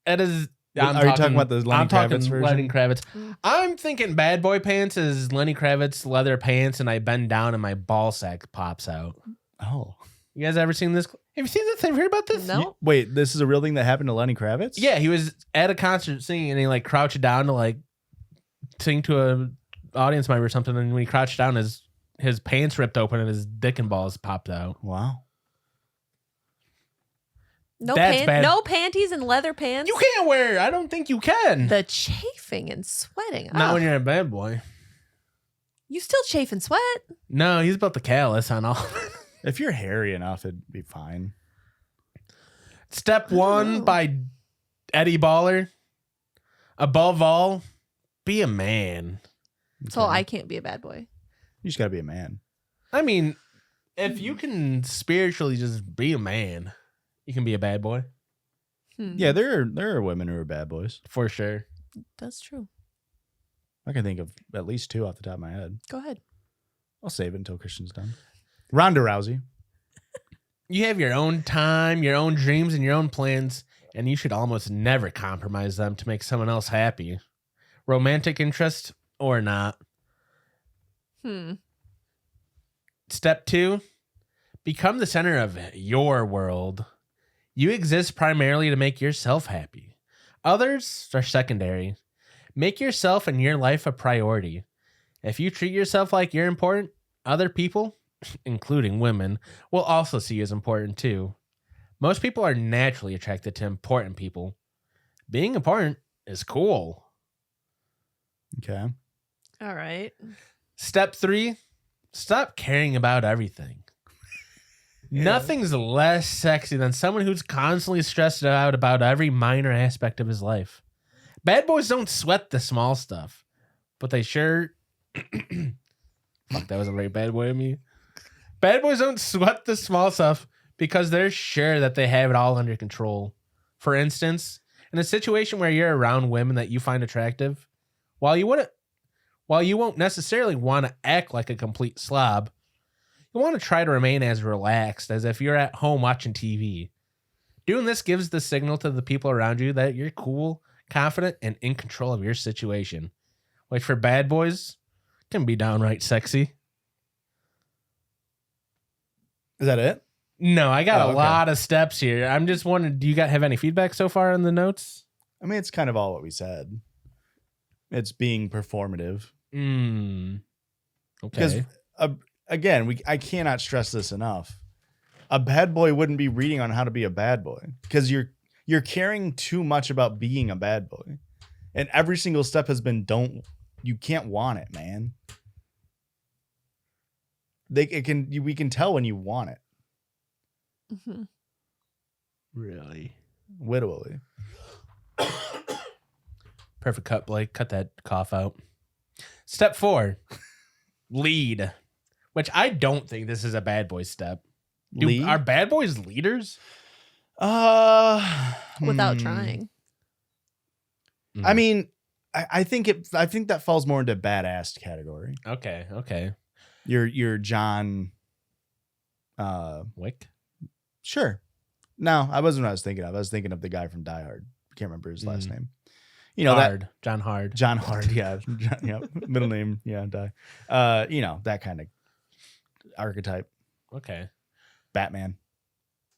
It is. Are you talking about the Lenny Kravitz version? Lenny Kravitz. I'm thinking bad boy pants is Lenny Kravitz leather pants, and I bend down and my ball sack pops out. Oh. You guys ever seen this? Have you seen this? Have you heard about this? No. Wait, this is a real thing that happened to Lenny Kravitz? Yeah, he was at a concert singing, and he like crouched down to like sing to a audience member or something, and when he crouched down, his pants ripped open and his dick and balls popped out. Wow. No, bad. No panties and leather pants. You can't wear. I don't think you can. The chafing and sweating. Not when you're a bad boy. You still chafe and sweat. No, he's about the callus on all. If you're hairy enough, it'd be fine. Step 1 by Eddie Baller. Above all, be a man. So I can't be a bad boy. You just gotta be a man. I mean, if you can spiritually just be a man, you can be a bad boy. Yeah, there are women who are bad boys. For sure. That's true. I can think of at least 2 off the top of my head. Go ahead. I'll save it until Christian's done. Ronda Rousey. You have your own time, your own dreams, and your own plans, and you should almost never compromise them to make someone else happy. Romantic interest or not. Step 2, become the center of your world. You exist primarily to make yourself happy. Others are secondary. Make yourself and your life a priority. If you treat yourself like you're important, other people, including women, will also see you as important too. Most people are naturally attracted to important people. Being important is cool. Okay. All right. Step 3, stop caring about everything. Yeah. Nothing's less sexy than someone who's constantly stressed out about every minor aspect of his life. Bad boys don't sweat the small stuff, but they sure... Fuck, that was a very bad boy of me. Bad boys don't sweat the small stuff because they're sure that they have it all under control. For instance, in a situation where you're around women that you find attractive, while you won't necessarily want to act like a complete slob, you want to try to remain as relaxed as if you're at home watching TV. Doing this gives the signal to the people around you that you're cool, confident, and in control of your situation, which for bad boys can be downright sexy. Is that it? No, I got Oh, a okay. lot of steps here. I'm just wondering, do you guys have any feedback so far on the notes? I mean, it's kind of all what we said. It's being performative. Because Okay. again, I cannot stress this enough. A bad boy wouldn't be reading on how to be a bad boy because you're caring too much about being a bad boy, and every single step has been you can't want it, man. We can tell when you want it. Mm-hmm. Really? Literally. Perfect cut, Blake. Cut that cough out. Step 4, lead. Which I don't think this is a bad boy step. Lead? Are bad boys leaders? Without hmm. trying. I mean, I think that falls more into badass category. Okay. Your John. Wick? Sure. No, I wasn't what I was thinking of. I was thinking of the guy from Die Hard. I can't remember his last name. You know Hard. John Hard. John Hard. Yeah. Middle name. Yeah. Die. That kind of archetype. Okay. Batman.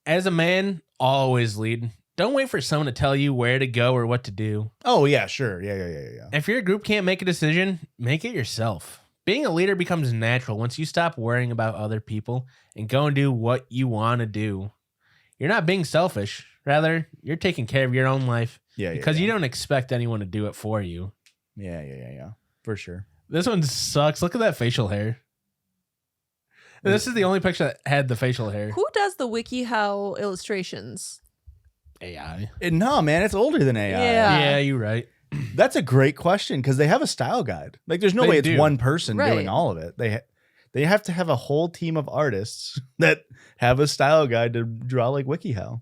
As a man, always lead. Don't wait for someone to tell you where to go or what to do. Oh yeah, sure. Yeah. If your group can't make a decision, make it yourself. Being a leader becomes natural once you stop worrying about other people and go and do what you want to do. You're not being selfish. Rather, you're taking care of your own life because you don't expect anyone to do it for you. Yeah. For sure. This one sucks. Look at that facial hair. This is the only picture that had the facial hair. Who does the WikiHow illustrations? AI. No, man, it's older than AI. Yeah. Yeah, you're right. That's a great question because they have a style guide. Like, there's no They way it's do. one person Right. doing all of it. They have to have a whole team of artists that have a style guide to draw like WikiHow.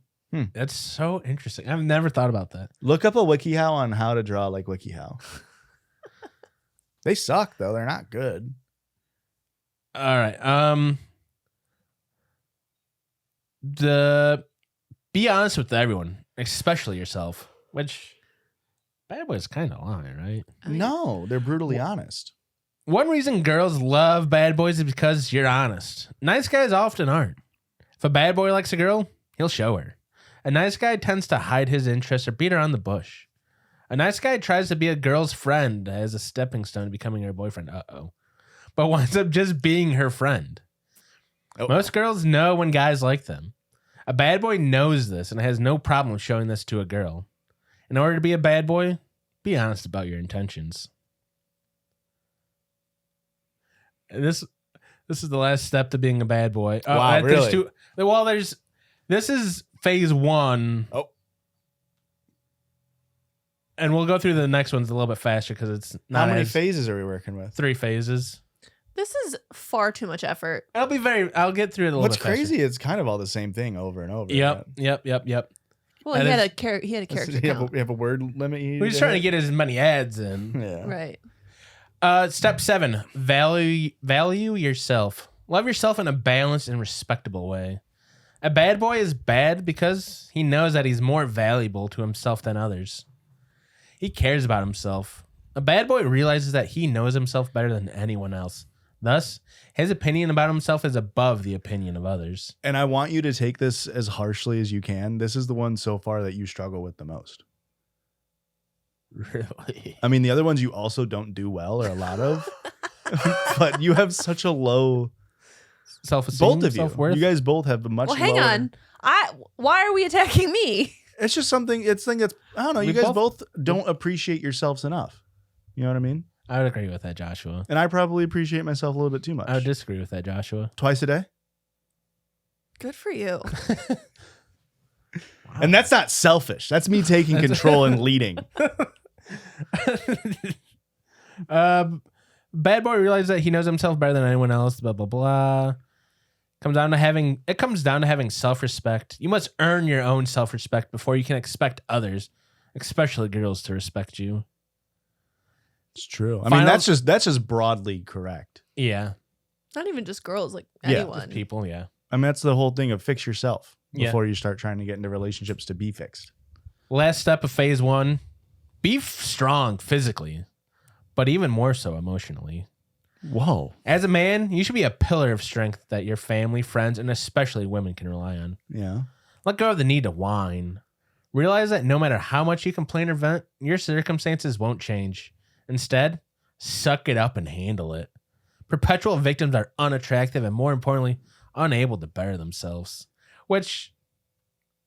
That's so interesting. I've never thought about that. Look up a WikiHow on how to draw like WikiHow. They suck though; they're not good. All right. Be honest with everyone, especially yourself. Which bad boys kind of lie, right? No, they're brutally honest. One reason girls love bad boys is because you're honest. Nice guys often aren't. If a bad boy likes a girl, he'll show her. A nice guy tends to hide his interests or beat around the bush. A nice guy tries to be a girl's friend as a stepping stone to becoming her boyfriend. But winds up just being her friend. Oh. Most girls know when guys like them. A bad boy knows this and has no problem showing this to a girl. In order to be a bad boy, be honest about your intentions. This is the last step to being a bad boy. Wow, really? This is phase 1. Oh. And we'll go through the next ones a little bit faster because it's not How many as- phases are we working with? 3 phases. This is far too much effort. I'll get through it a little What's bit faster. crazy? It's kind of all the same thing over and over. Yep. Well, That he had is- a character You count. have a word limit. We're just trying to get as many ads in. Yeah. Right. Step 7, value yourself. Love yourself in a balanced and respectable way. A bad boy is bad because he knows that he's more valuable to himself than others. He cares about himself. A bad boy realizes that he knows himself better than anyone else. Thus, his opinion about himself is above the opinion of others. And I want you to take this as harshly as you can. This is the one so far that you struggle with the most. Really? I mean, the other ones you also don't do well or a lot of, but you have such a low Self-esteem, both of you. self-worth. You guys both have a much Well, hang lower. on. Why are we attacking me? It's just something. It's thing that's I don't know. You We guys both- both don't appreciate yourselves enough. You know what I mean? I would agree with that, Joshua. And I probably appreciate myself a little bit too much. I would disagree with that, Joshua. Twice a day, Good for you. and that's not selfish. That's me taking control and leading. Bad boy realizes that he knows himself better than anyone else. Blah blah blah. Comes down to having self-respect. You must earn your own self-respect before you can expect others, especially girls, to respect you. It's true. I mean, that's just broadly correct. Yeah, Not even just girls, like Yeah, anyone. people. Yeah, I mean, that's the whole thing of fix yourself Yeah. before you start trying to get into relationships to be fixed. last step of phase 1: be strong physically, but even more so emotionally. Whoa. As a man, you should be a pillar of strength that your family, friends, and especially women can rely on. Yeah. Let go of the need to whine. Realize that no matter how much you complain or vent, your circumstances won't change. Instead, suck it up and handle it. Perpetual victims are unattractive and, more importantly, unable to better themselves, which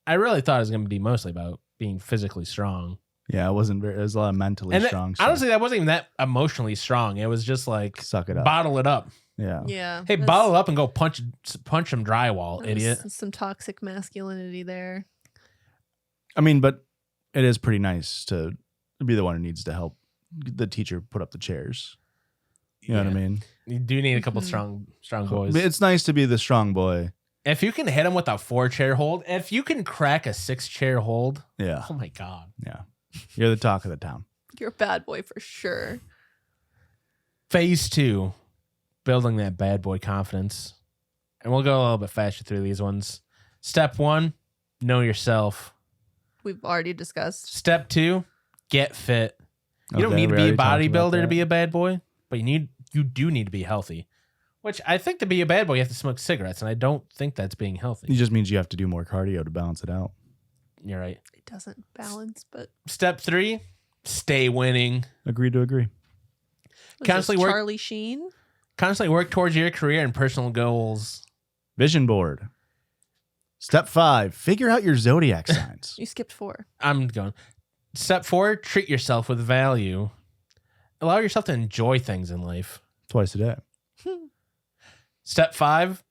I really thought it was going to be mostly about being physically strong. Yeah, it wasn't very. It was a lot of mentally And strong. stuff. honestly, that wasn't even that emotionally strong. It was just like, Suck it up. bottle it up. Yeah. Yeah. Hey, that's- bottle it up and go punch some drywall, that was idiot. Some toxic masculinity there. I mean, but it is pretty nice to be the one who needs to help the teacher put up the chairs. You know what I mean? You do need a couple Mhm. strong boys. It's nice to be the strong boy. If you can hit him with a 4-chair hold, if you can crack a 6-chair hold, Yeah. oh my God. Yeah. You're the talk of the town. You're a bad boy for sure. Phase 2, building that bad boy confidence. And we'll go a little bit faster through these ones. Step 1, know yourself. We've already discussed. Step 2, get fit. You don't Okay, need to we be a already talked about bodybuilder to that. be a bad boy, but you do need to be healthy. Which I think to be a bad boy, you have to smoke cigarettes, and I don't think that's being healthy. It just means you have to do more cardio to balance it out. You're right. It doesn't balance, but Step 3, stay winning. Agree to agree. was Constantly this work- Charlie Sheen. Constantly work towards your career and personal goals. Vision board. Step 5, figure out your zodiac signs. You skipped 4. I'm going. Step 4, treat yourself with value. Allow yourself to enjoy things in life. Twice a day. Step 5,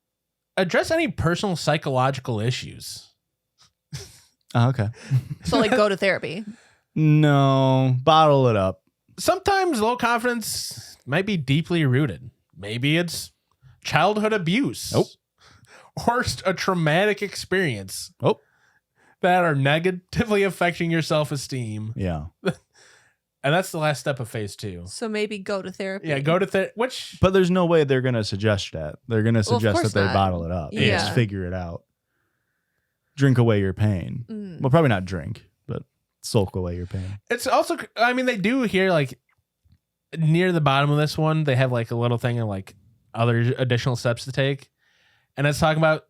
address any personal psychological issues. Oh, okay. So like go to therapy. No, bottle it up. Sometimes low confidence might be deeply rooted. Maybe it's childhood abuse. Nope. Or a traumatic experience. Oh. That are negatively affecting your self-esteem. Yeah. And that's the last step of phase 2. So maybe go to therapy. Yeah, go to therapy. Which But there's no way they're going to suggest that. They're going to Well, of suggest course that they not. bottle it up. Yeah. Just figure it out. Drink away your pain. Mm. Well, probably not drink, but sulk away your pain. it's also, I mean, they do here, like, near the bottom of this one, they have like a little thing of like other additional steps to take. And it's talking about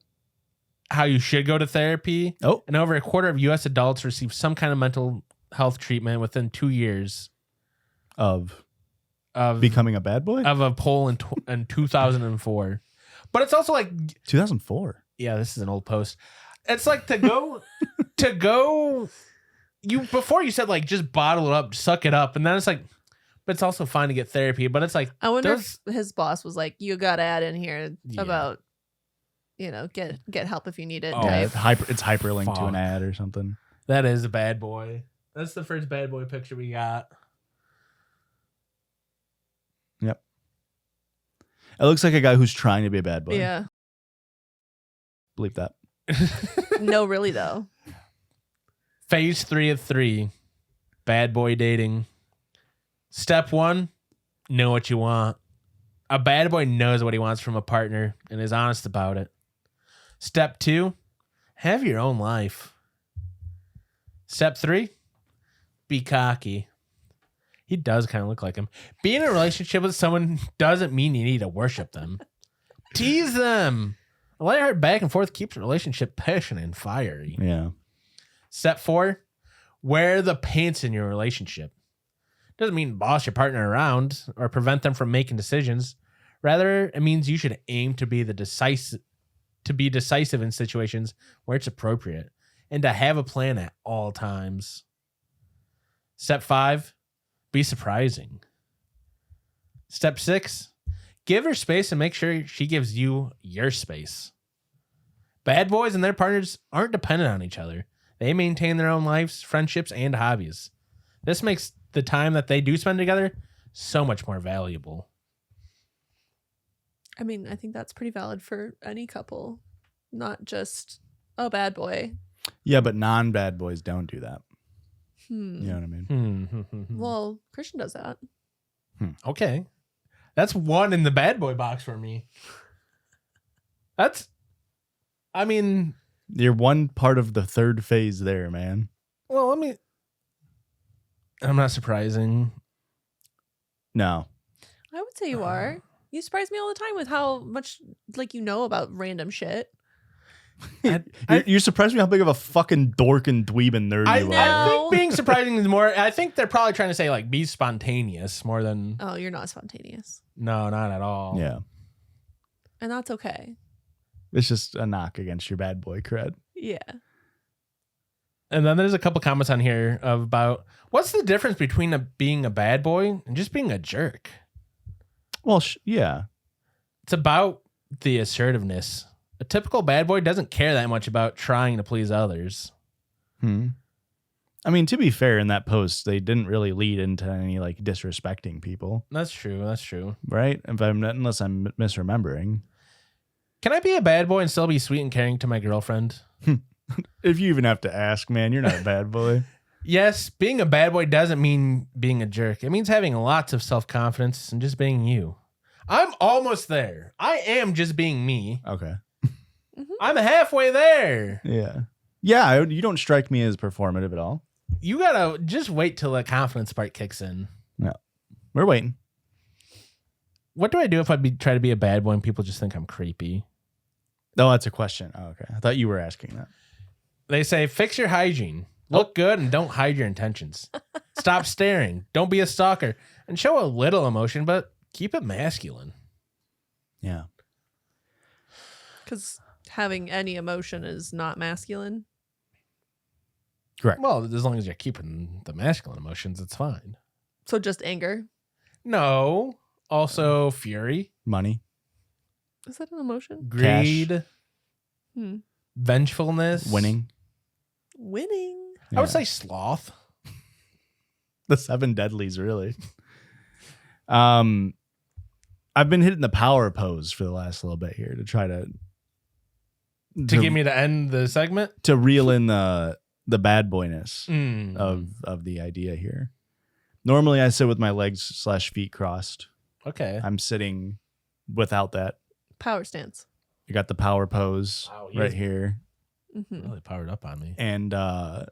how you should go to therapy. Oh. And over a quarter of U.S. adults receive some kind of mental health treatment within 2 years Of of becoming a bad boy? of a poll in 2004. But it's also like, 2004. yeah, this is an old post. It's like to go, you before you said like just bottle it up, suck it up, and then it's like, but it's also fine to get therapy. But it's like, I wonder those- if his boss was like, you got to add in here Yeah. about, get help if you need it. Oh, Yeah, type. it's hyperlinked to Fuck. an ad or something. that is a bad boy. That's the first bad boy picture we got. It looks like a guy who's trying to be a bad boy. Yeah. Believe that. No, really though. Phase 3 of 3, bad boy dating. Step 1, know what you want. A bad boy knows what he wants from a partner and is honest about it. Step 2, have your own life. Step 3, be cocky. He does kind of look like him. Being in a relationship with someone doesn't mean you need to worship them. Tease them. A lighthearted back and forth keeps a relationship passionate and fiery. Yeah. Step 4, wear the pants in your relationship. Doesn't mean boss your partner around or prevent them from making decisions. Rather, it means you should aim to be decisive in situations where it's appropriate and to have a plan at all times. Step 5, be surprising. Step 6, give her space and make sure she gives you your space. Bad boys and their partners aren't dependent on each other. They maintain their own lives, friendships, and hobbies. This makes the time that they do spend together so much more valuable. I mean, I think that's pretty valid for any couple, not just a bad boy. Yeah, but non-bad boys don't do that. You know what I mean? Well, Christian does that. Okay. That's one in the bad boy box for me. You're one part of the third phase there, man. Well, I'm not surprising. No. I would say you are. You surprise me all the time with how much like you know about random shit. You're surprised me how big of a fucking dork and dweeb and nerd you are. I think being surprising is more. I think they're probably trying to say like be spontaneous more than. Oh, you're not spontaneous. No, not at all. Yeah. And that's okay. It's just a knock against your bad boy cred. Yeah. And then there's a couple comments on here about what's the difference between being a bad boy and just being a jerk. Well, yeah. It's about the assertiveness. A typical bad boy doesn't care that much about trying to please others. I mean, to be fair, in that post, they didn't really lead into any like disrespecting people. That's true. Right? Unless I'm misremembering. Can I be a bad boy and still be sweet and caring to my girlfriend? If you even have to ask, man, you're not a bad boy. Yes, being a bad boy doesn't mean being a jerk. It means having lots of self-confidence and just being you. I'm almost there. I am just being me. Okay. I'm halfway there. Yeah. Yeah, you don't strike me as performative at all. You gotta just wait till the confidence part kicks in. No. We're waiting. What do I do if I try to be a bad boy and people just think I'm creepy? Oh, that's a question. Oh, okay. I thought you were asking that. They say, fix your hygiene. Look good and don't hide your intentions. Stop staring. Don't be a stalker. And show a little emotion, but keep it masculine. Yeah. Because having any emotion is not masculine. Correct. Well, as long as you're keeping the masculine emotions, it's fine. So just anger. No. Also fury. Money. Is that an emotion? Greed. Vengefulness. Winning. I would say sloth. The 7 deadlies, really. I've been hitting the power pose for the last little bit here to try to get me to end the segment, to reel in the bad boyness of the idea here. Normally, I sit with my legs / feet crossed. Okay, I'm sitting without that. Power stance. You got the power pose right here. Really powered up on me. And I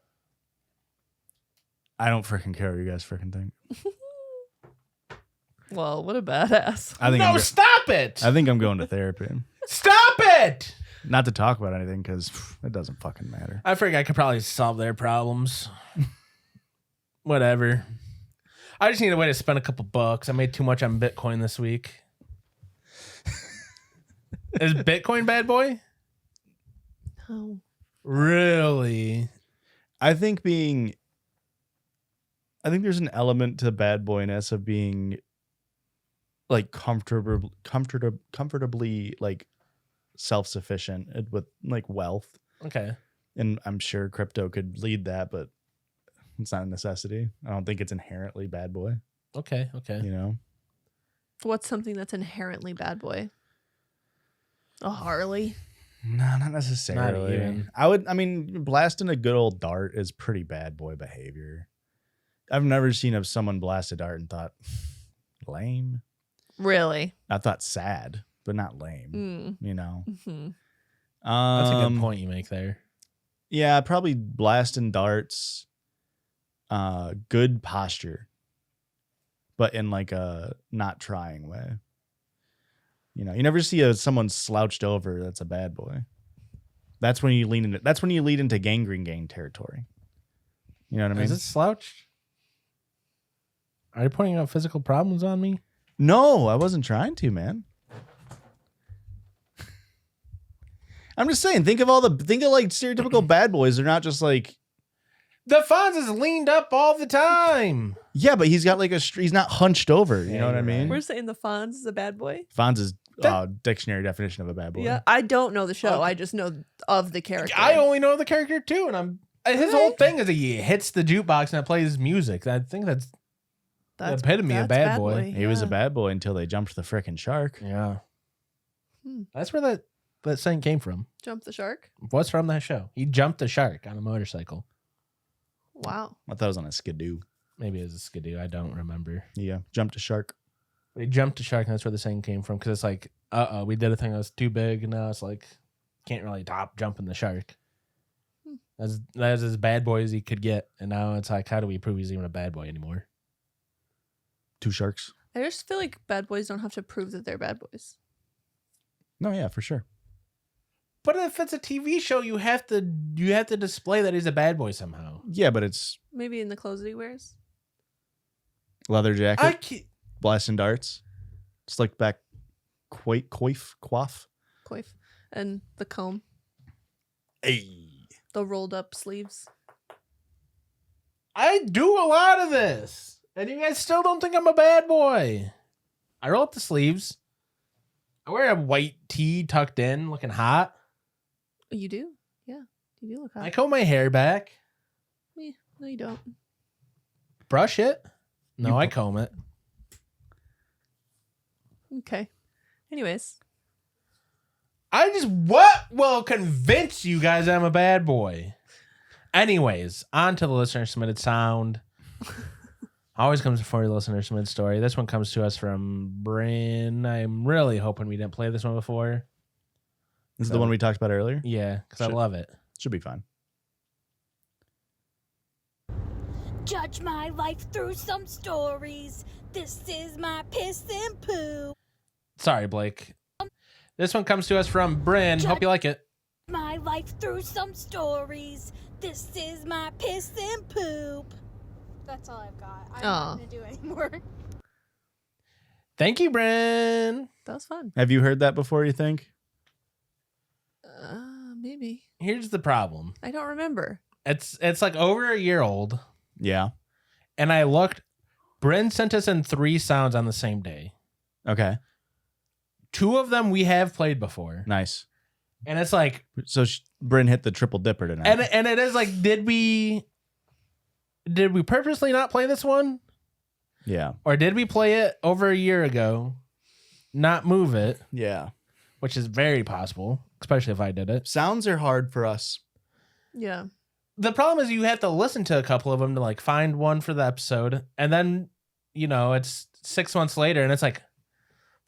don't freaking care what you guys freaking think. Well, what a badass. Stop it! I think I'm going to therapy. Stop it! Not to talk about anything because it doesn't fucking matter. I figured I could probably solve their problems. Whatever. I just need a way to spend a couple bucks. I made too much on Bitcoin this week. Is Bitcoin bad boy? Oh. Really? I think there's an element to bad boyness of being like comfortably like self-sufficient with like wealth. Okay. And I'm sure crypto could lead that, but it's not a necessity. I don't think it's inherently bad boy. Okay. You know? What's something that's inherently bad boy? A Harley? No, not necessarily. Not even. Blasting a good old dart is pretty bad boy behavior. I've never seen someone blast a dart and thought lame. Really? I thought sad, but not lame. You know? Mm-hmm. That's a good point you make there. Yeah, probably blasting darts. Good posture. but in like a not trying way. You know, you never see someone slouched over. That's a bad boy. That's when you lean into. That's when you lead into gangrene gang territory. You know what I mean? Is it slouched? Are you pointing out physical problems on me? No, I wasn't trying to, man. I'm just saying. Think of like stereotypical bad boys. They're not just like. The Fonz is leaned up all the time. Yeah, but he's got like he's not hunched over. You know what I mean? We're saying the Fonz is a bad boy. Fonz is dictionary definition of a bad boy. Yeah, I don't know the show. I just know of the character. I only know the character too, and his whole thing is he hits the jukebox and it plays music. I think that's the epitome of bad boy. He was a bad boy until they jumped the frickin' shark. Yeah. That's where that saying came from. Jump the shark? What's from that show? He jumped the shark on a motorcycle. Wow. I thought it was on a skidoo. Maybe it was a skidoo. I don't remember. Yeah, jumped a shark. He jumped the shark, and that's where the saying came from. Because it's like, we did a thing that was too big, and now it's like, can't really top jumping the shark. That's as bad boy as he could get, and now it's like, how do we prove he's even a bad boy anymore? 2 sharks. I just feel like bad boys don't have to prove that they're bad boys. No, yeah, for sure. But if it's a TV show, you have to display that he's a bad boy somehow. Yeah, but it's Maybe in the clothes that he wears. leather jacket, blasting darts, slicked back coif, Coif. And the comb. Hey. The rolled up sleeves. I do a lot of this, and you guys still don't think I'm a bad boy. I roll up the sleeves. I wear a white tee tucked in, looking hot. You do? Yeah. You do look hot. I comb my hair back. No, you don't. Brush it. No, I comb it. Okay. Anyways. What will convince you guys I'm a bad boy? Anyways, on to the listener submitted sound. Always comes before the listener submitted story. This one comes to us from Bryn. I'm really hoping we didn't play this one before. This is the one we talked about earlier? Yeah, because I love it. Should be fine. Judge my life through some stories. This is my piss and poo. Sorry, Blake. This one comes to us from Bryn. Hope you like it. My life through some stories. This is my piss and poop. That's all I've got. I'm not going to do anymore. Thank you, Bryn. That was fun. Have you heard that before, you think? Maybe. Here's the problem. I don't remember. It's like over a year old. Yeah. And I looked. Bryn sent us in 3 sounds on the same day. Okay. 2 of them we have played before. Nice. And it's like... So Bryn hit the triple dipper tonight. And it is like, did we purposely not play this one? Yeah. Or did we play it over a year ago, not move it? Yeah. Which is very possible, especially if I did it. Sounds are hard for us. Yeah. The problem is you have to listen to a couple of them to like find one for the episode. And then, it's 6 months later and it's like,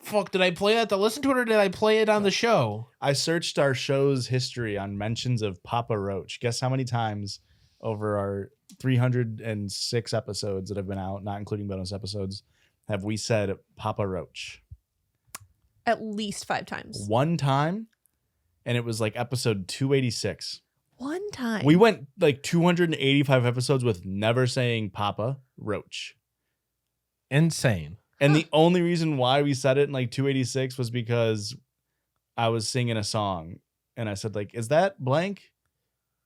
fuck, did I play that to listen to it or did I play it on the show? I searched our show's history on mentions of Papa Roach. Guess how many times over our 306 episodes that have been out, not including bonus episodes, have we said Papa Roach? At least 5 times. 1 time, and it was like episode 286. 1 time. We went like 285 episodes with never saying Papa Roach. Insane. And the only reason why we said it in like 286 was because I was singing a song and I said like, is that blank?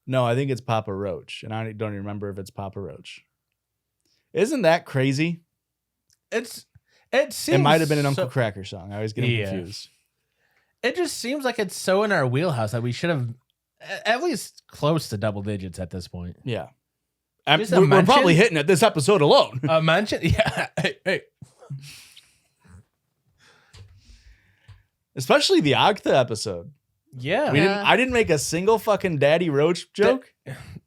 No, I think it's Papa Roach. And I don't remember if it's Papa Roach. Isn't that crazy? It seems It might have been an Uncle Cracker song. I always get them confused. It just seems like it's so in our wheelhouse that we should have at least close to double digits at this point. Yeah. We're probably hitting it this episode alone. A mention? Yeah. Hey. Especially the AITA episode. Yeah. I didn't make a single fucking Daddy Roach joke.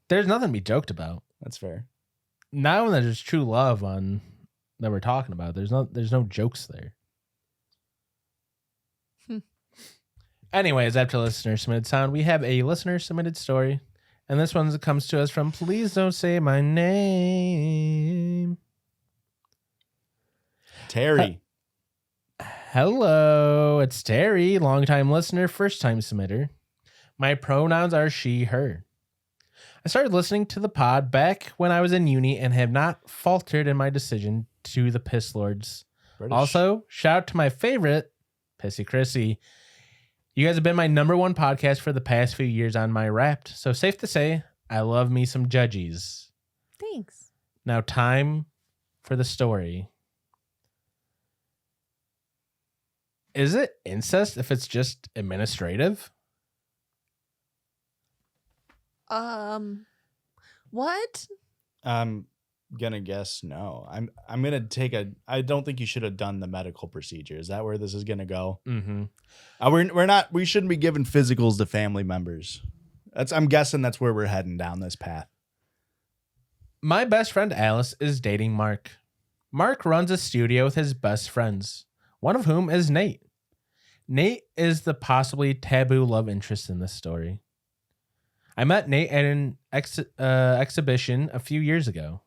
There's nothing to be joked about. That's fair. Now when there's true love on that we're talking about, there's no jokes there. Anyways, after listener submitted sound, we have a listener submitted story. And this one comes to us from Please Don't Say My Name. Terry. Hello, it's Terry, longtime listener, first time submitter. My pronouns are she, her. I started listening to the pod back when I was in uni and have not faltered in my decision to the Piss Lords. British. Also, shout out to my favorite, Pissy Chrissy. You guys have been my number one podcast for the past few years on my Wrapped, so safe to say, I love me some Judgies. Thanks. Now, time for the story. Is it incest if it's just administrative? What? I'm gonna guess no. I'm gonna take I don't think you should have done the medical procedure. Is that where this is gonna go? Mm-hmm. We shouldn't be giving physicals to family members. I'm guessing that's where we're heading down this path. My best friend Alice is dating Mark. Mark runs a studio with his best friends, one of whom is Nate. Nate is the possibly taboo love interest in this story. I met Nate at an exhibition a few years ago.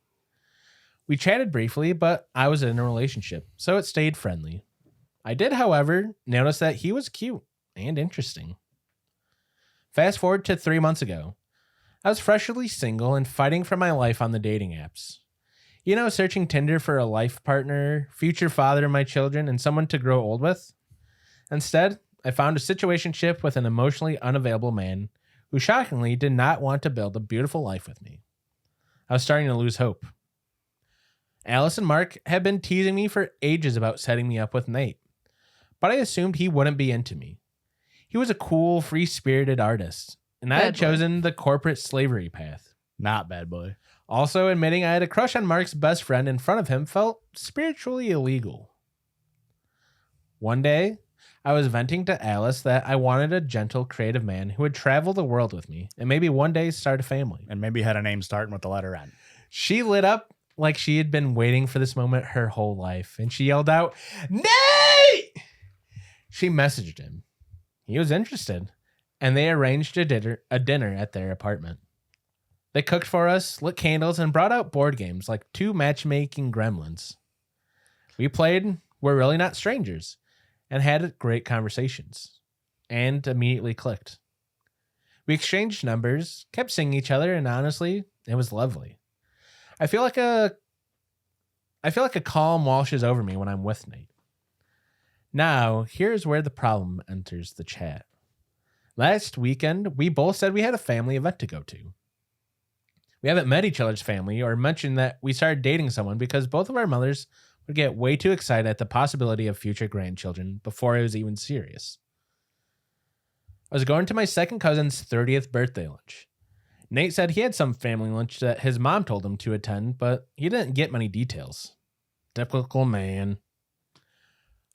We chatted briefly, but I was in a relationship, so it stayed friendly. I did, however, notice that he was cute and interesting. Fast forward to 3 months ago. I was freshly single and fighting for my life on the dating apps. You know, searching Tinder for a life partner, future father of my children, and someone to grow old with. Instead, I found a situationship with an emotionally unavailable man who shockingly did not want to build a beautiful life with me. I was starting to lose hope. Alice and Mark had been teasing me for ages about setting me up with Nate, but I assumed he wouldn't be into me. He was a cool, free-spirited artist, and I had chosen the corporate slavery path. Not bad boy. Also, admitting I had a crush on Mark's best friend in front of him felt spiritually illegal. One day, I was venting to Alice that I wanted a gentle, creative man who would travel the world with me and maybe one day start a family. And maybe had a name starting with the letter N. She lit up like she had been waiting for this moment her whole life, and she yelled out, "Nate!" She messaged him. He was interested, and they arranged a dinner at their apartment. They cooked for us, lit candles, and brought out board games like two matchmaking gremlins. We played We're Really Not Strangers and had great conversations, and immediately clicked. We exchanged numbers, kept seeing each other, and honestly, it was lovely. I feel like a calm washes over me when I'm with Nate. Now, here's where the problem enters the chat. Last weekend, we both said we had a family event to go to. We haven't met each other's family or mentioned that we started dating someone because both of our mothers would get way too excited at the possibility of future grandchildren before it was even serious. I was going to my second cousin's 30th birthday lunch. Nate said he had some family lunch that his mom told him to attend, but he didn't get many details. Typical man.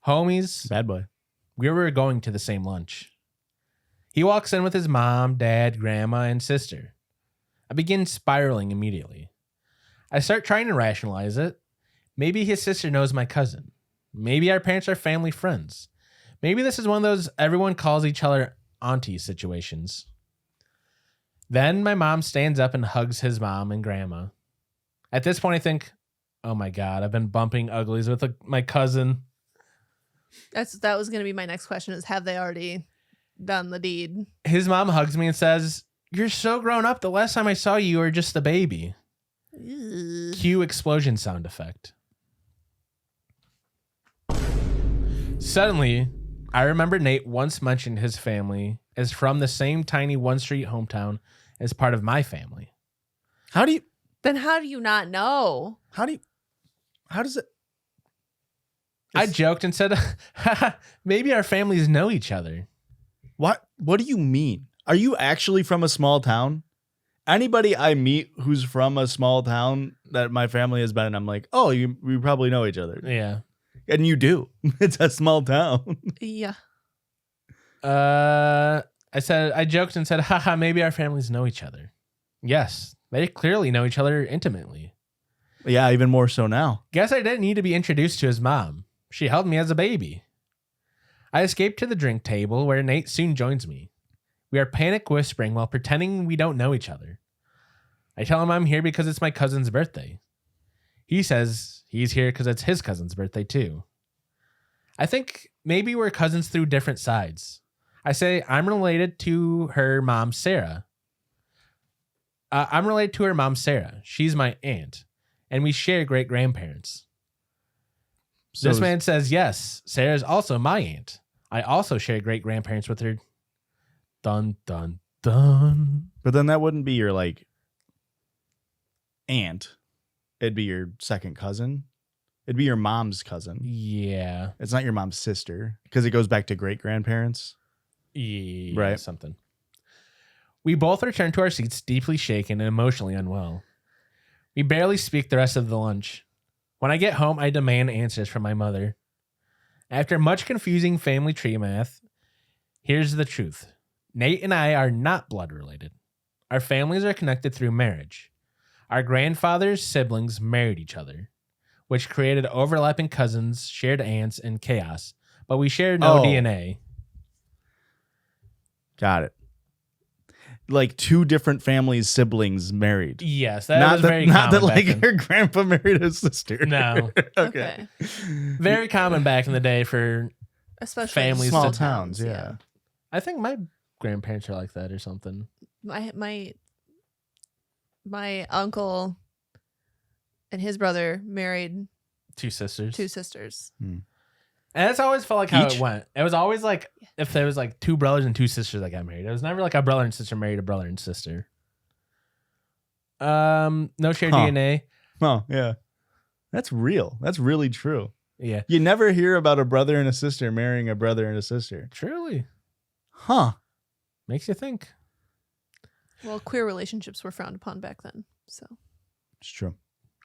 Homies, Bad boy. we were going to the same lunch. He walks in with his mom, dad, grandma, and sister. I begin spiraling immediately. I start trying to rationalize it. Maybe his sister knows my cousin. Maybe our parents are family friends. Maybe this is one of those everyone calls each other auntie situations. Then my mom stands up and hugs his mom and grandma. At this point, I think, oh my God, I've been bumping uglies with my cousin. That was going to be my next question is have they already done the deed? His mom hugs me and says, "You're so grown up. The last time I saw you were just a baby." Ugh. Cue explosion sound effect. Suddenly, I remember Nate once mentioned his family is from the same tiny one-street hometown as part of my family. Then how do you not know? How does it? I joked and said, "Haha, maybe our families know each other." What do you mean? Are you actually from a small town? Anybody I meet who's from a small town that my family has been in, I'm like, oh, we probably know each other. Yeah. And you do. It's a small town. Yeah. I joked and said, "Haha, maybe our families know each other." Yes, they clearly know each other intimately. Yeah, even more so now. Guess I didn't need to be introduced to his mom. She held me as a baby. I escaped to the drink table where Nate soon joins me. We are panic whispering while pretending we don't know each other. I tell him I'm here because it's my cousin's birthday. He says He's here because it's his cousin's birthday too. I think maybe we're cousins through different sides. I say I'm related to her mom, Sarah. She's my aunt, and we share great grandparents. So This man says, yes, Sarah is also my aunt. I also share great grandparents with her. Dun, dun, dun. But then that wouldn't be your like aunt. It'd be your second cousin. It'd be your mom's cousin. Yeah. It's not your mom's sister because it goes back to great grandparents. Yeah. Right. Something. We both return to our seats, deeply shaken and emotionally unwell. We barely speak the rest of the lunch. When I get home, I demand answers from my mother. After much confusing family tree math, here's the truth. Nate and I are not blood related. Our families are connected through marriage. Our grandfather's siblings married each other, which created overlapping cousins, shared aunts, and chaos. But we share no DNA. Got it. Like two different families' siblings married. Yes, that was very not common that like back her grandpa married his sister. No. Okay. very common back in the day for Especially Families in Small to towns, yeah. I think my grandparents are like that or something. My uncle and his brother married Two sisters. two sisters. And that's always felt like how Each? it went. It was always like if there was like two brothers and two sisters that got married. It was never like a brother and sister married a brother and sister. No shared DNA. Oh, yeah. That's real. That's really true. Yeah. You never hear about a brother and a sister marrying a brother and a sister. Truly. Huh. Makes you think. Well, queer relationships were frowned upon back then. So It's true.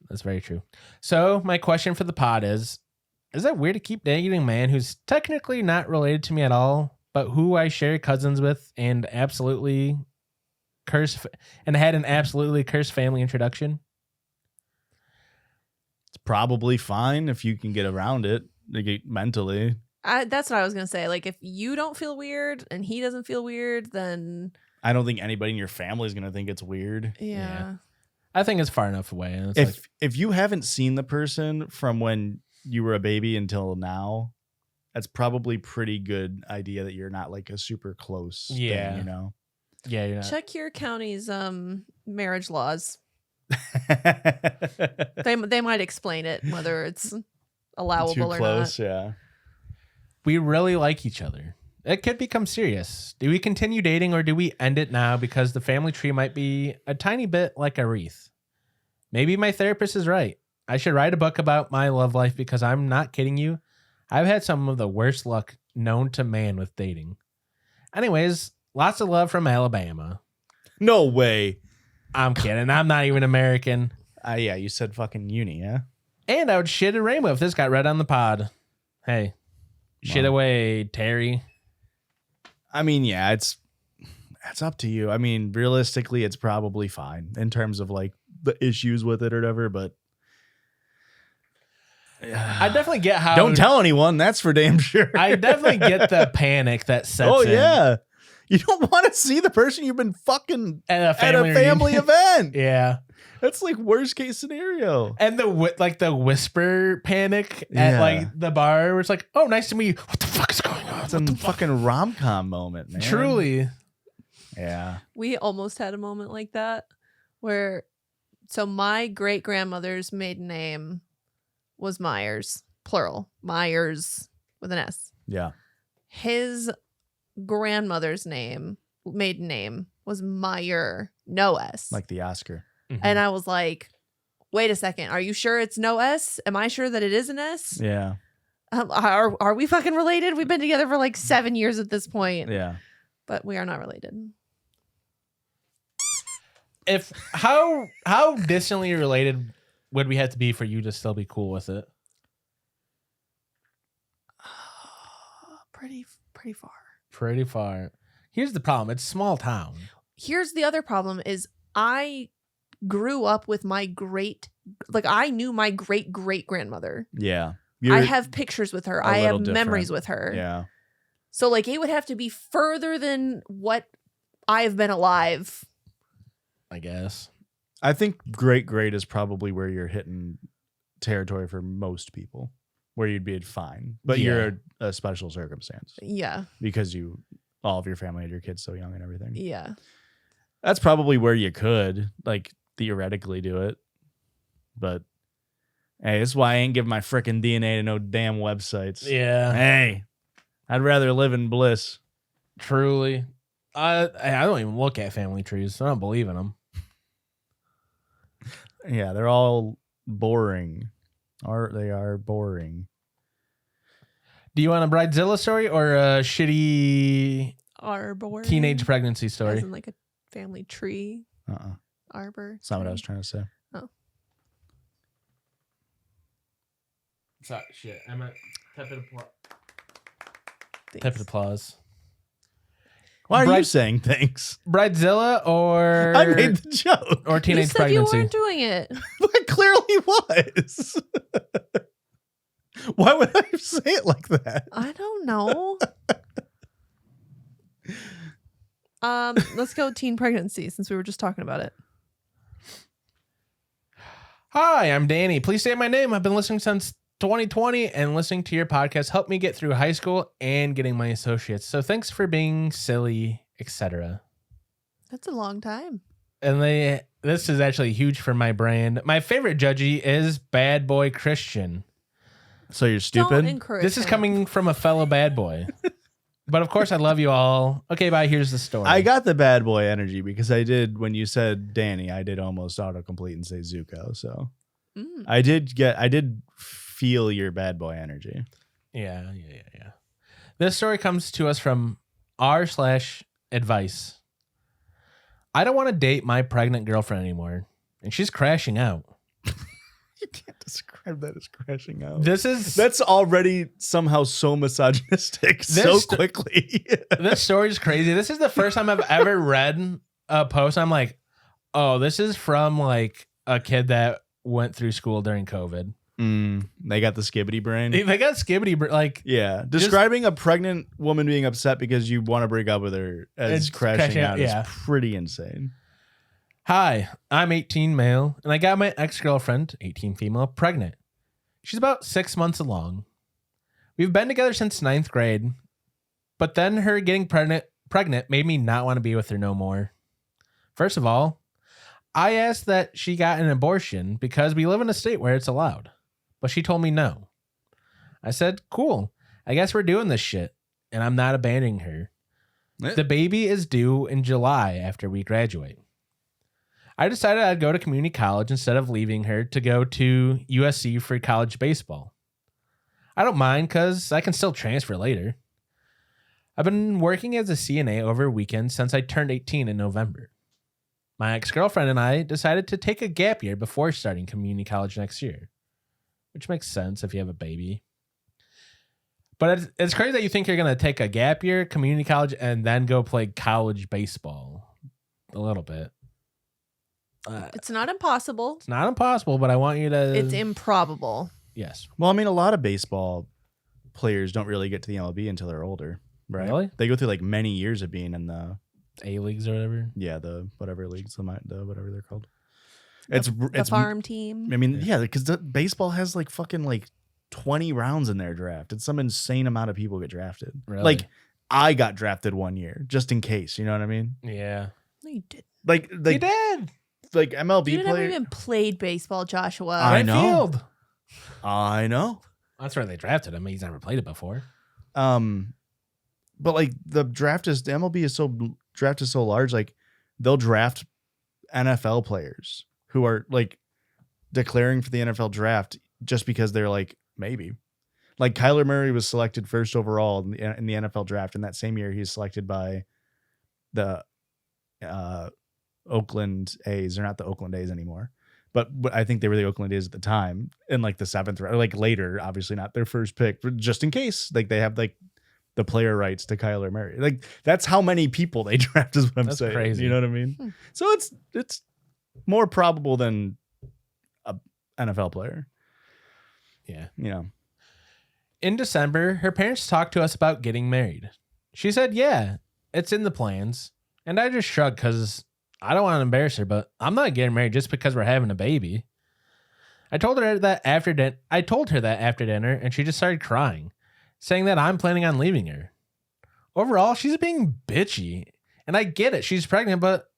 That's very true. So my question for the pod is that weird to keep dating a man who's technically not related to me at all, but who I share cousins with and had an absolutely cursed family introduction? It's probably fine if you can get around it mentally. that's what I was gonna say. Like, if you don't feel weird and he doesn't feel weird, then I don't think anybody in your family is going to think it's weird. yeah. I think it's far enough away. And it's If you haven't seen the person from when you were a baby until now, that's probably pretty good idea that you're not like a super close Yeah. thing, you know? yeah, you're not. Check your county's marriage laws. They might explain it, whether it's allowable Too or close, not. yeah. We really like each other. It could become serious. Do we continue dating or do we end it now because the family tree might be a tiny bit like a wreath? Maybe my therapist is right. I should write a book about my love life because I'm not kidding you. I've had some of the worst luck known to man with dating. Anyways, lots of love from Alabama. No way. I'm kidding. I'm not even American. Yeah, you said fucking uni, yeah? And I would shit a rainbow if this got read on the pod. Hey, shit away, Terry. I mean, yeah, it's up to you. I mean, realistically, it's probably fine in terms of like the issues with it or whatever, but I definitely get how. don't tell anyone. That's for damn sure. I definitely get the panic that sets in. Oh, yeah. You don't want to see the person you've been fucking At a family event. Yeah. That's like worst case scenario. And the whisper panic at Yeah. like the bar where it's like, oh, nice to meet you. What the fuck is going on? It's a fucking rom-com moment, man. Truly. Yeah. We almost had a moment like that where, so my great grandmother's maiden name was Myers, plural, Myers with an S. Yeah. His grandmother's maiden name was Meyer, no S. Like the Oscar. And I was like, wait a second, are you sure it's no S? Am I sure that it is an S? Yeah. Are we fucking related? We've been together for like 7 years at this point. Yeah. But we are not related. If how distantly related would we have to be for you to still be cool with it? Pretty far. Pretty far. Here's the problem. It's small town. Here's the other problem is I grew up with I knew my great-great-grandmother. Yeah. I have pictures with her. a I have little memories different. with her. Yeah. So like it would have to be further than what I've been alive. I guess. I think great is probably where you're hitting territory for most people where you'd be fine, but Yeah. you're a special circumstance Yeah. because all of your family had your kids so young and everything. Yeah. That's probably where you could like theoretically do it. But hey, this is why I ain't give my frickin' DNA to no damn websites. Yeah. Hey, I'd rather live in bliss. Truly. I don't even look at family trees. So I don't believe in them. Yeah, they're all boring. They are boring. Do you want a Bridezilla story or a shitty Arbor. teenage pregnancy story? As in like a family tree. Arbor. That's not what I was trying to say. Oh. Sorry, shit. I'm a tepid Thanks. applause. Why are you saying thanks? Bridezilla or I made the joke. or You teenage said pregnancy? you weren't doing it. I clearly was. Why would I say it like that? I don't know. Let's go teen pregnancy since we were just talking about it. Hi, I'm Danny. Please say my name. I've been listening since 2020 and listening to your podcast helped me get through high school and getting my associates. So thanks for being silly, etc. That's a long time. And this is actually huge for my brand. My favorite judgy is Bad Boy Christian. So you're Don't stupid? encourage This is him. coming from a fellow bad boy. But of course, I love you all. Okay, bye. Here's the story. I got the bad boy energy because I did, when you said Danny, I did almost autocomplete and say Zuko. So Mm. I did feel your bad boy energy. Yeah. This story comes to us from r/advice. I don't want to date my pregnant girlfriend anymore, and she's crashing out. You can't describe that as crashing out. That's already somehow so misogynistic so quickly. this story is crazy. This is the first time I've ever read a post. I'm like, oh, this is from like a kid that went through school during COVID. They got the skibbity brain. They got skibbity like Yeah, describing a pregnant woman being upset because you want to break up with her as It's crashing out yeah. is pretty insane. Hi, I'm 18 male, and I got my ex-girlfriend, 18 female, pregnant. She's about 6 months along. We've been together since 9th grade, but then her getting pregnant made me not want to be with her no more. First of all, I asked that she got an abortion because we live in a state where it's allowed, but she told me no. I said, cool, I guess we're doing this shit, and I'm not abandoning her. The baby is due in July after we graduate. I decided I'd go to community college instead of leaving her to go to USC for college baseball. I don't mind because I can still transfer later. I've been working as a CNA over weekends since I turned 18 in November. My ex-girlfriend and I decided to take a gap year before starting community college next year, which makes sense if you have a baby. But it's crazy that you think you're going to take a gap year, community college, and then go play college baseball a little bit. It's not impossible. It's not impossible, but I want you to... It's improbable. Yes. Well, I mean, a lot of baseball players don't really get to the MLB until they're older, right? Really? They go through like many years of being in the A-leagues or whatever. Yeah, the whatever leagues, the whatever they're called. The farm team. I mean, yeah, because baseball has like fucking like 20 rounds in their draft. It's some insane amount of people get drafted. Really? Like I got drafted 1 year just in case. You know what I mean? Yeah. No, you didn't. Like You did. like MLB You never player. even played baseball, Joshua. I Right know. field. I know. That's where they drafted him. He's never played it before. But like the MLB is so large. Like they'll draft NFL players who are like declaring for the NFL draft just because they're like maybe. Like Kyler Murray was selected first overall in the NFL draft, and that same year he's selected by the Oakland A's. They're not the Oakland A's anymore, but I think they were the Oakland A's at the time in like the 7th round, like later, obviously not their first pick, but just in case, like they have like the player rights to Kyler Murray. Like that's how many people they draft is what I'm That's saying. crazy. You know what I mean? So it's more probable than a NFL player. Yeah. You know. In December, her parents talked to us about getting married. She said, yeah, it's in the plans. And I just shrugged because I don't want to embarrass her, but I'm not getting married just because we're having a baby. I told her that after dinner, and she just started crying, saying that I'm planning on leaving her. Overall, she's being bitchy, and I get it. She's pregnant, but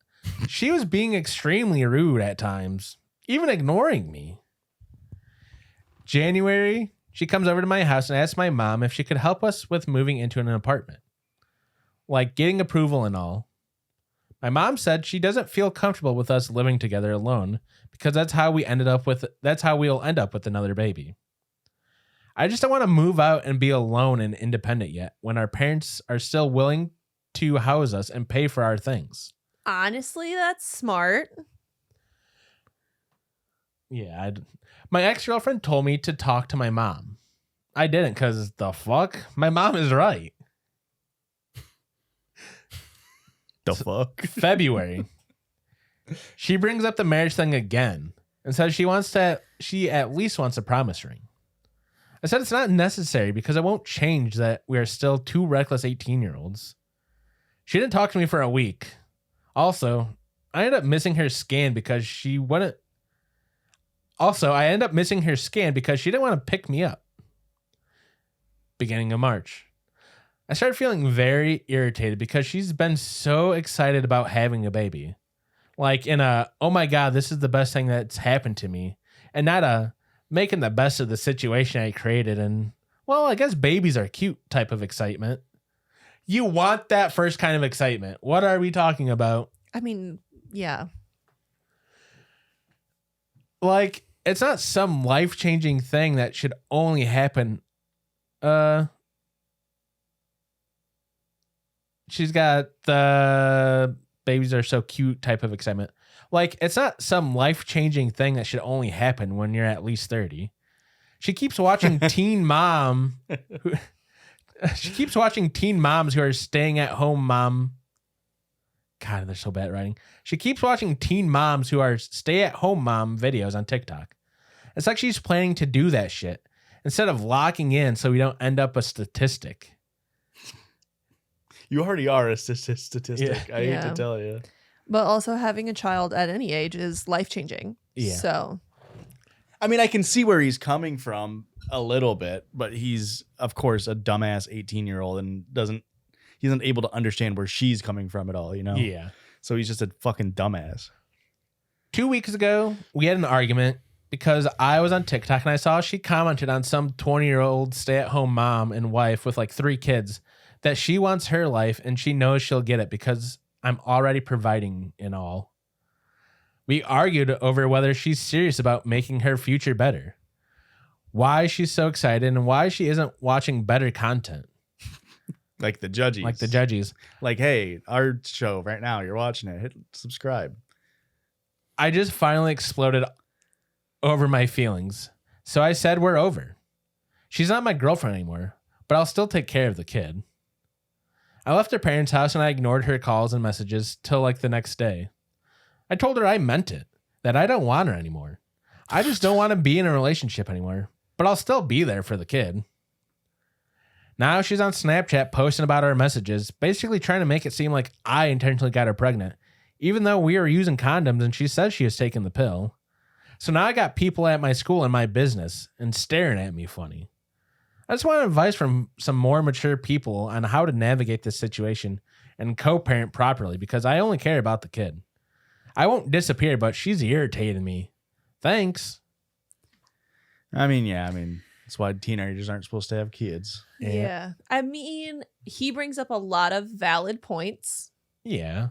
she was being extremely rude at times, even ignoring me. January, she comes over to my house and asks my mom if she could help us with moving into an apartment, like getting approval and all. My mom said she doesn't feel comfortable with us living together alone because that's how we'll end up with another baby. I just don't want to move out and be alone and independent yet when our parents are still willing to house us and pay for our things. Honestly, that's smart. Yeah, my ex-girlfriend told me to talk to my mom. I didn't because the fuck? My mom is right. The fuck? February. She brings up the marriage thing again and says she at least wants a promise ring. I said it's not necessary because it won't change that we are still two reckless 18-year-olds. She didn't talk to me for a week. Also, I ended up missing her scan because she didn't want to pick me up. Beginning of March. I started feeling very irritated because she's been so excited about having a baby. Like in a, oh my God, this is the best thing that's happened to me. And not a making the best of the situation I created. And, well, I guess babies are cute type of excitement. You want that first kind of excitement. What are we talking about? I mean, yeah. Like, it's not some life-changing thing that should only happen. She's got the babies are so cute type of excitement. Like, it's not some life-changing thing that should only happen when you're at least 30. She keeps watching Teen Mom. She keeps watching teen moms who are staying at home mom. God, they're so bad at writing. She keeps watching teen moms who are stay at home mom videos on TikTok. It's like she's planning to do that shit instead of locking in so we don't end up a statistic. You already are a statistic. Yeah. I hate to tell you. But also having a child at any age is life-changing. Yeah. So, I mean, I can see where he's coming from a little bit, but he's, of course, a dumbass 18-year-old and he isn't able to understand where she's coming from at all, you know? Yeah. So he's just a fucking dumbass. 2 weeks ago, we had an argument because I was on TikTok and I saw she commented on some 20-year-old stay-at-home mom and wife with like 3 kids that she wants her life and she knows she'll get it because I'm already providing in all. We argued over whether she's serious about making her future better, why she's so excited, and why she isn't watching better content. Like the Judgies. Like the Judgies. Like, hey, our show right now, you're watching it. Hit subscribe. I just finally exploded over my feelings. So I said we're over. She's not my girlfriend anymore, but I'll still take care of the kid. I left her parents' house and I ignored her calls and messages till like the next day. I told her I meant it, that I don't want her anymore. I just don't want to be in a relationship anymore, but I'll still be there for the kid. Now she's on Snapchat posting about our messages, basically trying to make it seem like I intentionally got her pregnant, even though we are using condoms and she says she has taken the pill. So now I got people at my school and my business and staring at me funny. I just want advice from some more mature people on how to navigate this situation and co-parent properly because I only care about the kid. I won't disappear, but she's irritating me. Thanks. I mean, that's why teenagers aren't supposed to have kids. yeah. I mean, he brings up a lot of valid points. Yeah.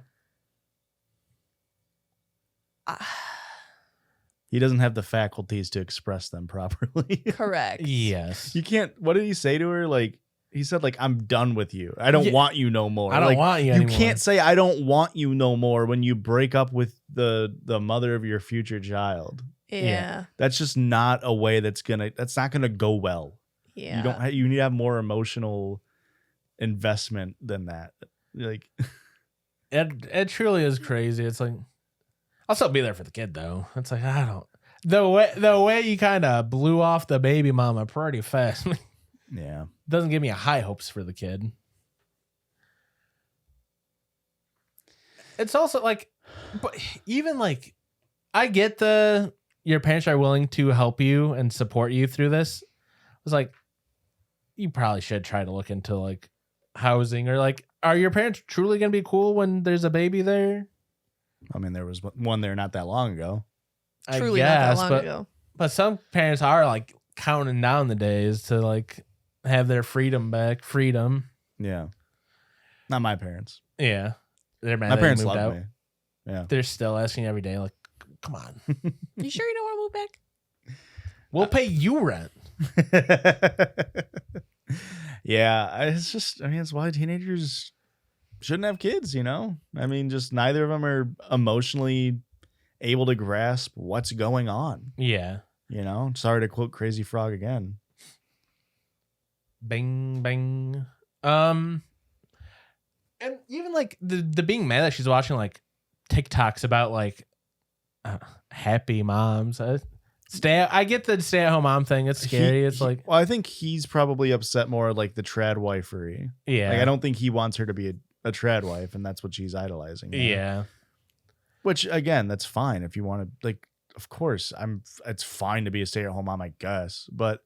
He doesn't have the faculties to express them properly. Correct. Yes. You can't. What did he say to her? Like, he said, like, I'm done with you. I don't want you no more. I don't want you anymore. You can't say I don't want you no more when you break up with the mother of your future child. Yeah. That's just not a way that's not gonna go well. Yeah. You need to have more emotional investment than that. Like, it truly is crazy. It's like, I'll still be there for the kid though. It's like, I don't. The way you kind of blew off the baby mama pretty fast. yeah. Doesn't give me high hopes for the kid. It's also like, but even like, I get the your parents are willing to help you and support you through this, I was like, you probably should try to look into like housing or like, are your parents truly going to be cool when there's a baby there? I mean, there was one there not that long ago. Truly not that long ago. But some parents are like counting down the days to like have their freedom back. Freedom. Yeah. Not my parents. Yeah. They're mad My they parents moved love out. me. Yeah. They're still asking every day, like, come on. You sure you don't want to move back? We'll pay you rent. Yeah. It's why teenagers shouldn't have kids, you know? I mean, just neither of them are emotionally able to grasp what's going on. Yeah. You know? Sorry to quote Crazy Frog again. Bing, bang. And even like the being mad that she's watching like TikToks about like happy moms. I get the stay-at-home mom thing. It's scary. It's like, well, I think he's probably upset more like the trad wifery. yeah. Like, I don't think he wants her to be a trad wife, and that's what she's idolizing. You know? Yeah. Which again, that's fine if you want to. Like, of course, it's fine to be a stay-at-home mom, I guess. But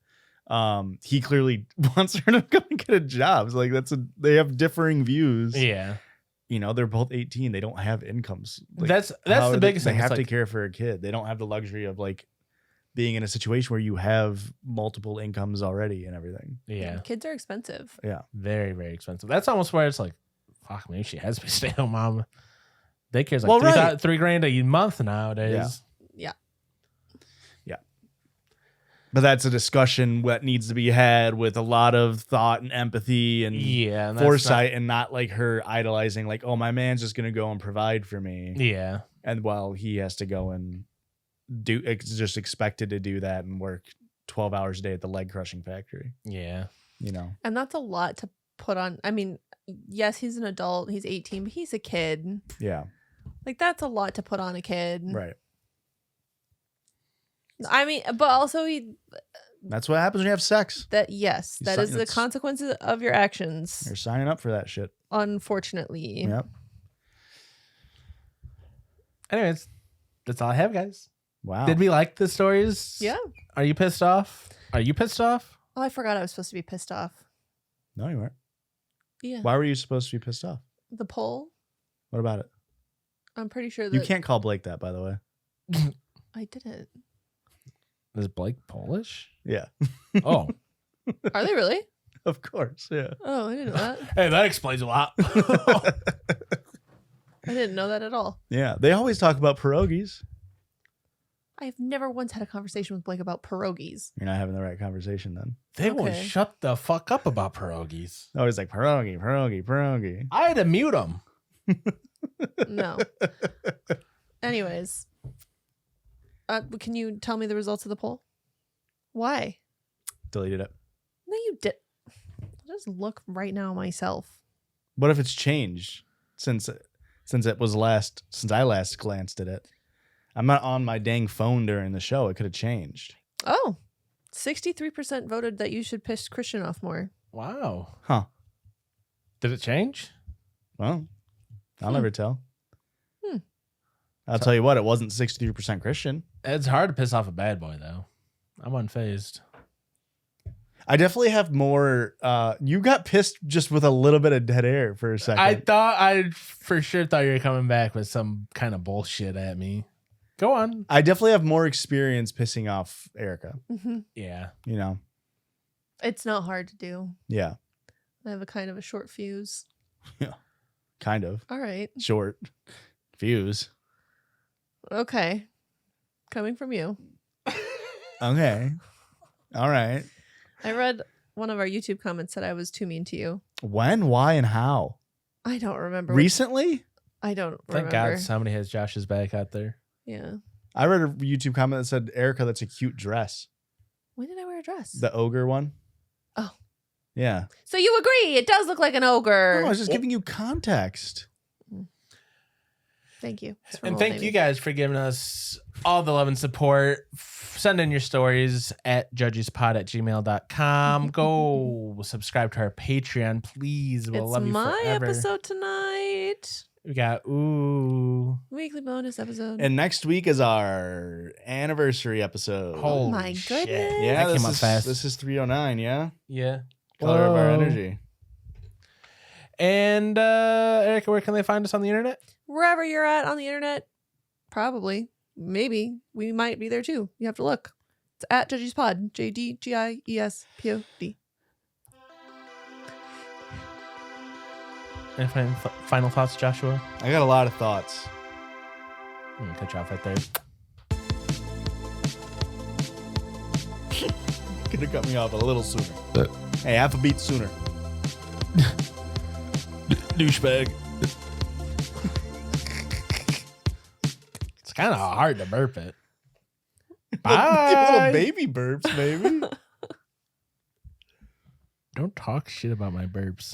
he clearly wants her to go and get a job. So, like, they have differing views. Yeah. You know, they're both 18. They don't have incomes. Like, That's the biggest thing. thing. They have to like, care for a kid. They don't have the luxury of like being in a situation where you have multiple incomes already and everything. yeah. Kids are expensive. Yeah. Very, very expensive. That's almost where it's like, fuck, maybe she has to be a stay-at-home mom. Daycare's like $3,000 a month nowadays. Yeah. But that's a discussion that needs to be had with a lot of thought and empathy and And foresight, and not like her idolizing, like, oh, my man's just going to go and provide for me. Yeah. And while he has to go and just expected to do that and work 12 hours a day at the leg crushing factory. Yeah. You know? And that's a lot to put on. I mean, yes, he's an adult. He's 18, but he's a kid. Yeah. Like, that's a lot to put on a kid. Right. I mean, but also That's what happens when you have sex. that is the consequences of your actions. You're signing up for that shit. Unfortunately. Yep. Anyways, that's all I have, guys. Wow. Did we like the stories? Yeah. Are you pissed off? Are you pissed off? Oh, I forgot I was supposed to be pissed off. No, you weren't. Yeah. Why were you supposed to be pissed off? The poll. What about it? I'm pretty sure that You can't call Blake that, by the way. I didn't. Is Blake Polish? Yeah. Oh. Are they really? Of course. Yeah. Oh, I didn't know that. Hey, that explains a lot. I didn't know that at all. Yeah. They always talk about pierogies. I've never once had a conversation with Blake about pierogies. You're not having the right conversation then. They won't Okay. shut the fuck up about pierogies. Always like pierogi, pierogi, pierogi. I had to mute them. No. Anyways. Can you tell me the results of the poll? Why? Deleted it. No, you did. I'll just look right now myself. What if it's changed since I last glanced at it? I'm not on my dang phone during the show. It could have changed. Oh, 63% voted that you should piss Christian off more. Wow. Huh. Did it change? Well, I'll never tell. Hmm. I'll tell you what, it wasn't 63% Christian. It's hard to piss off a bad boy, though. I'm unfazed. I definitely have more. You got pissed just with a little bit of dead air for a second. I for sure thought you were coming back with some kind of bullshit at me. Go on. I definitely have more experience pissing off Erica. Mm-hmm. Yeah. You know? It's not hard to do. Yeah. I have a kind of a short fuse. Yeah. Kind of. All right. Short fuse. Okay. Coming from you. Okay. All right. I read one of our YouTube comments said I was too mean to you. When, why, and how? I don't remember. Recently? I don't Thank remember. God somebody has Josh's back out there. Yeah. I read a YouTube comment that said, Erica, that's a cute dress. When did I wear a dress? The ogre one? Oh. Yeah. So you agree. It does look like an ogre. No, I was just giving you context. Thank you. And thank you guys for giving us all the love and support. Send in your stories at judgiespod@gmail.com. Go subscribe to our Patreon, please. We'll It's love you my forever. episode tonight. We got Weekly bonus episode. And next week is our anniversary episode. Holy my shit. goodness. Yeah, That this came up is fast. This is 309. Yeah, Yeah. color of our Whoa. energy. And Erica, where can they find us on the internet? Wherever you're at on the internet, probably, maybe we might be there too. You have to look. It's at Judgies Pod. JDGIESPOD. Any final thoughts, Joshua? I got a lot of thoughts. I'm gonna cut you off right there. Could have cut me off a little sooner. Hey, half a beat sooner. Douchebag. It's kind of hard to burp it. Little Bye. baby burps, baby. Don't talk shit about my burps.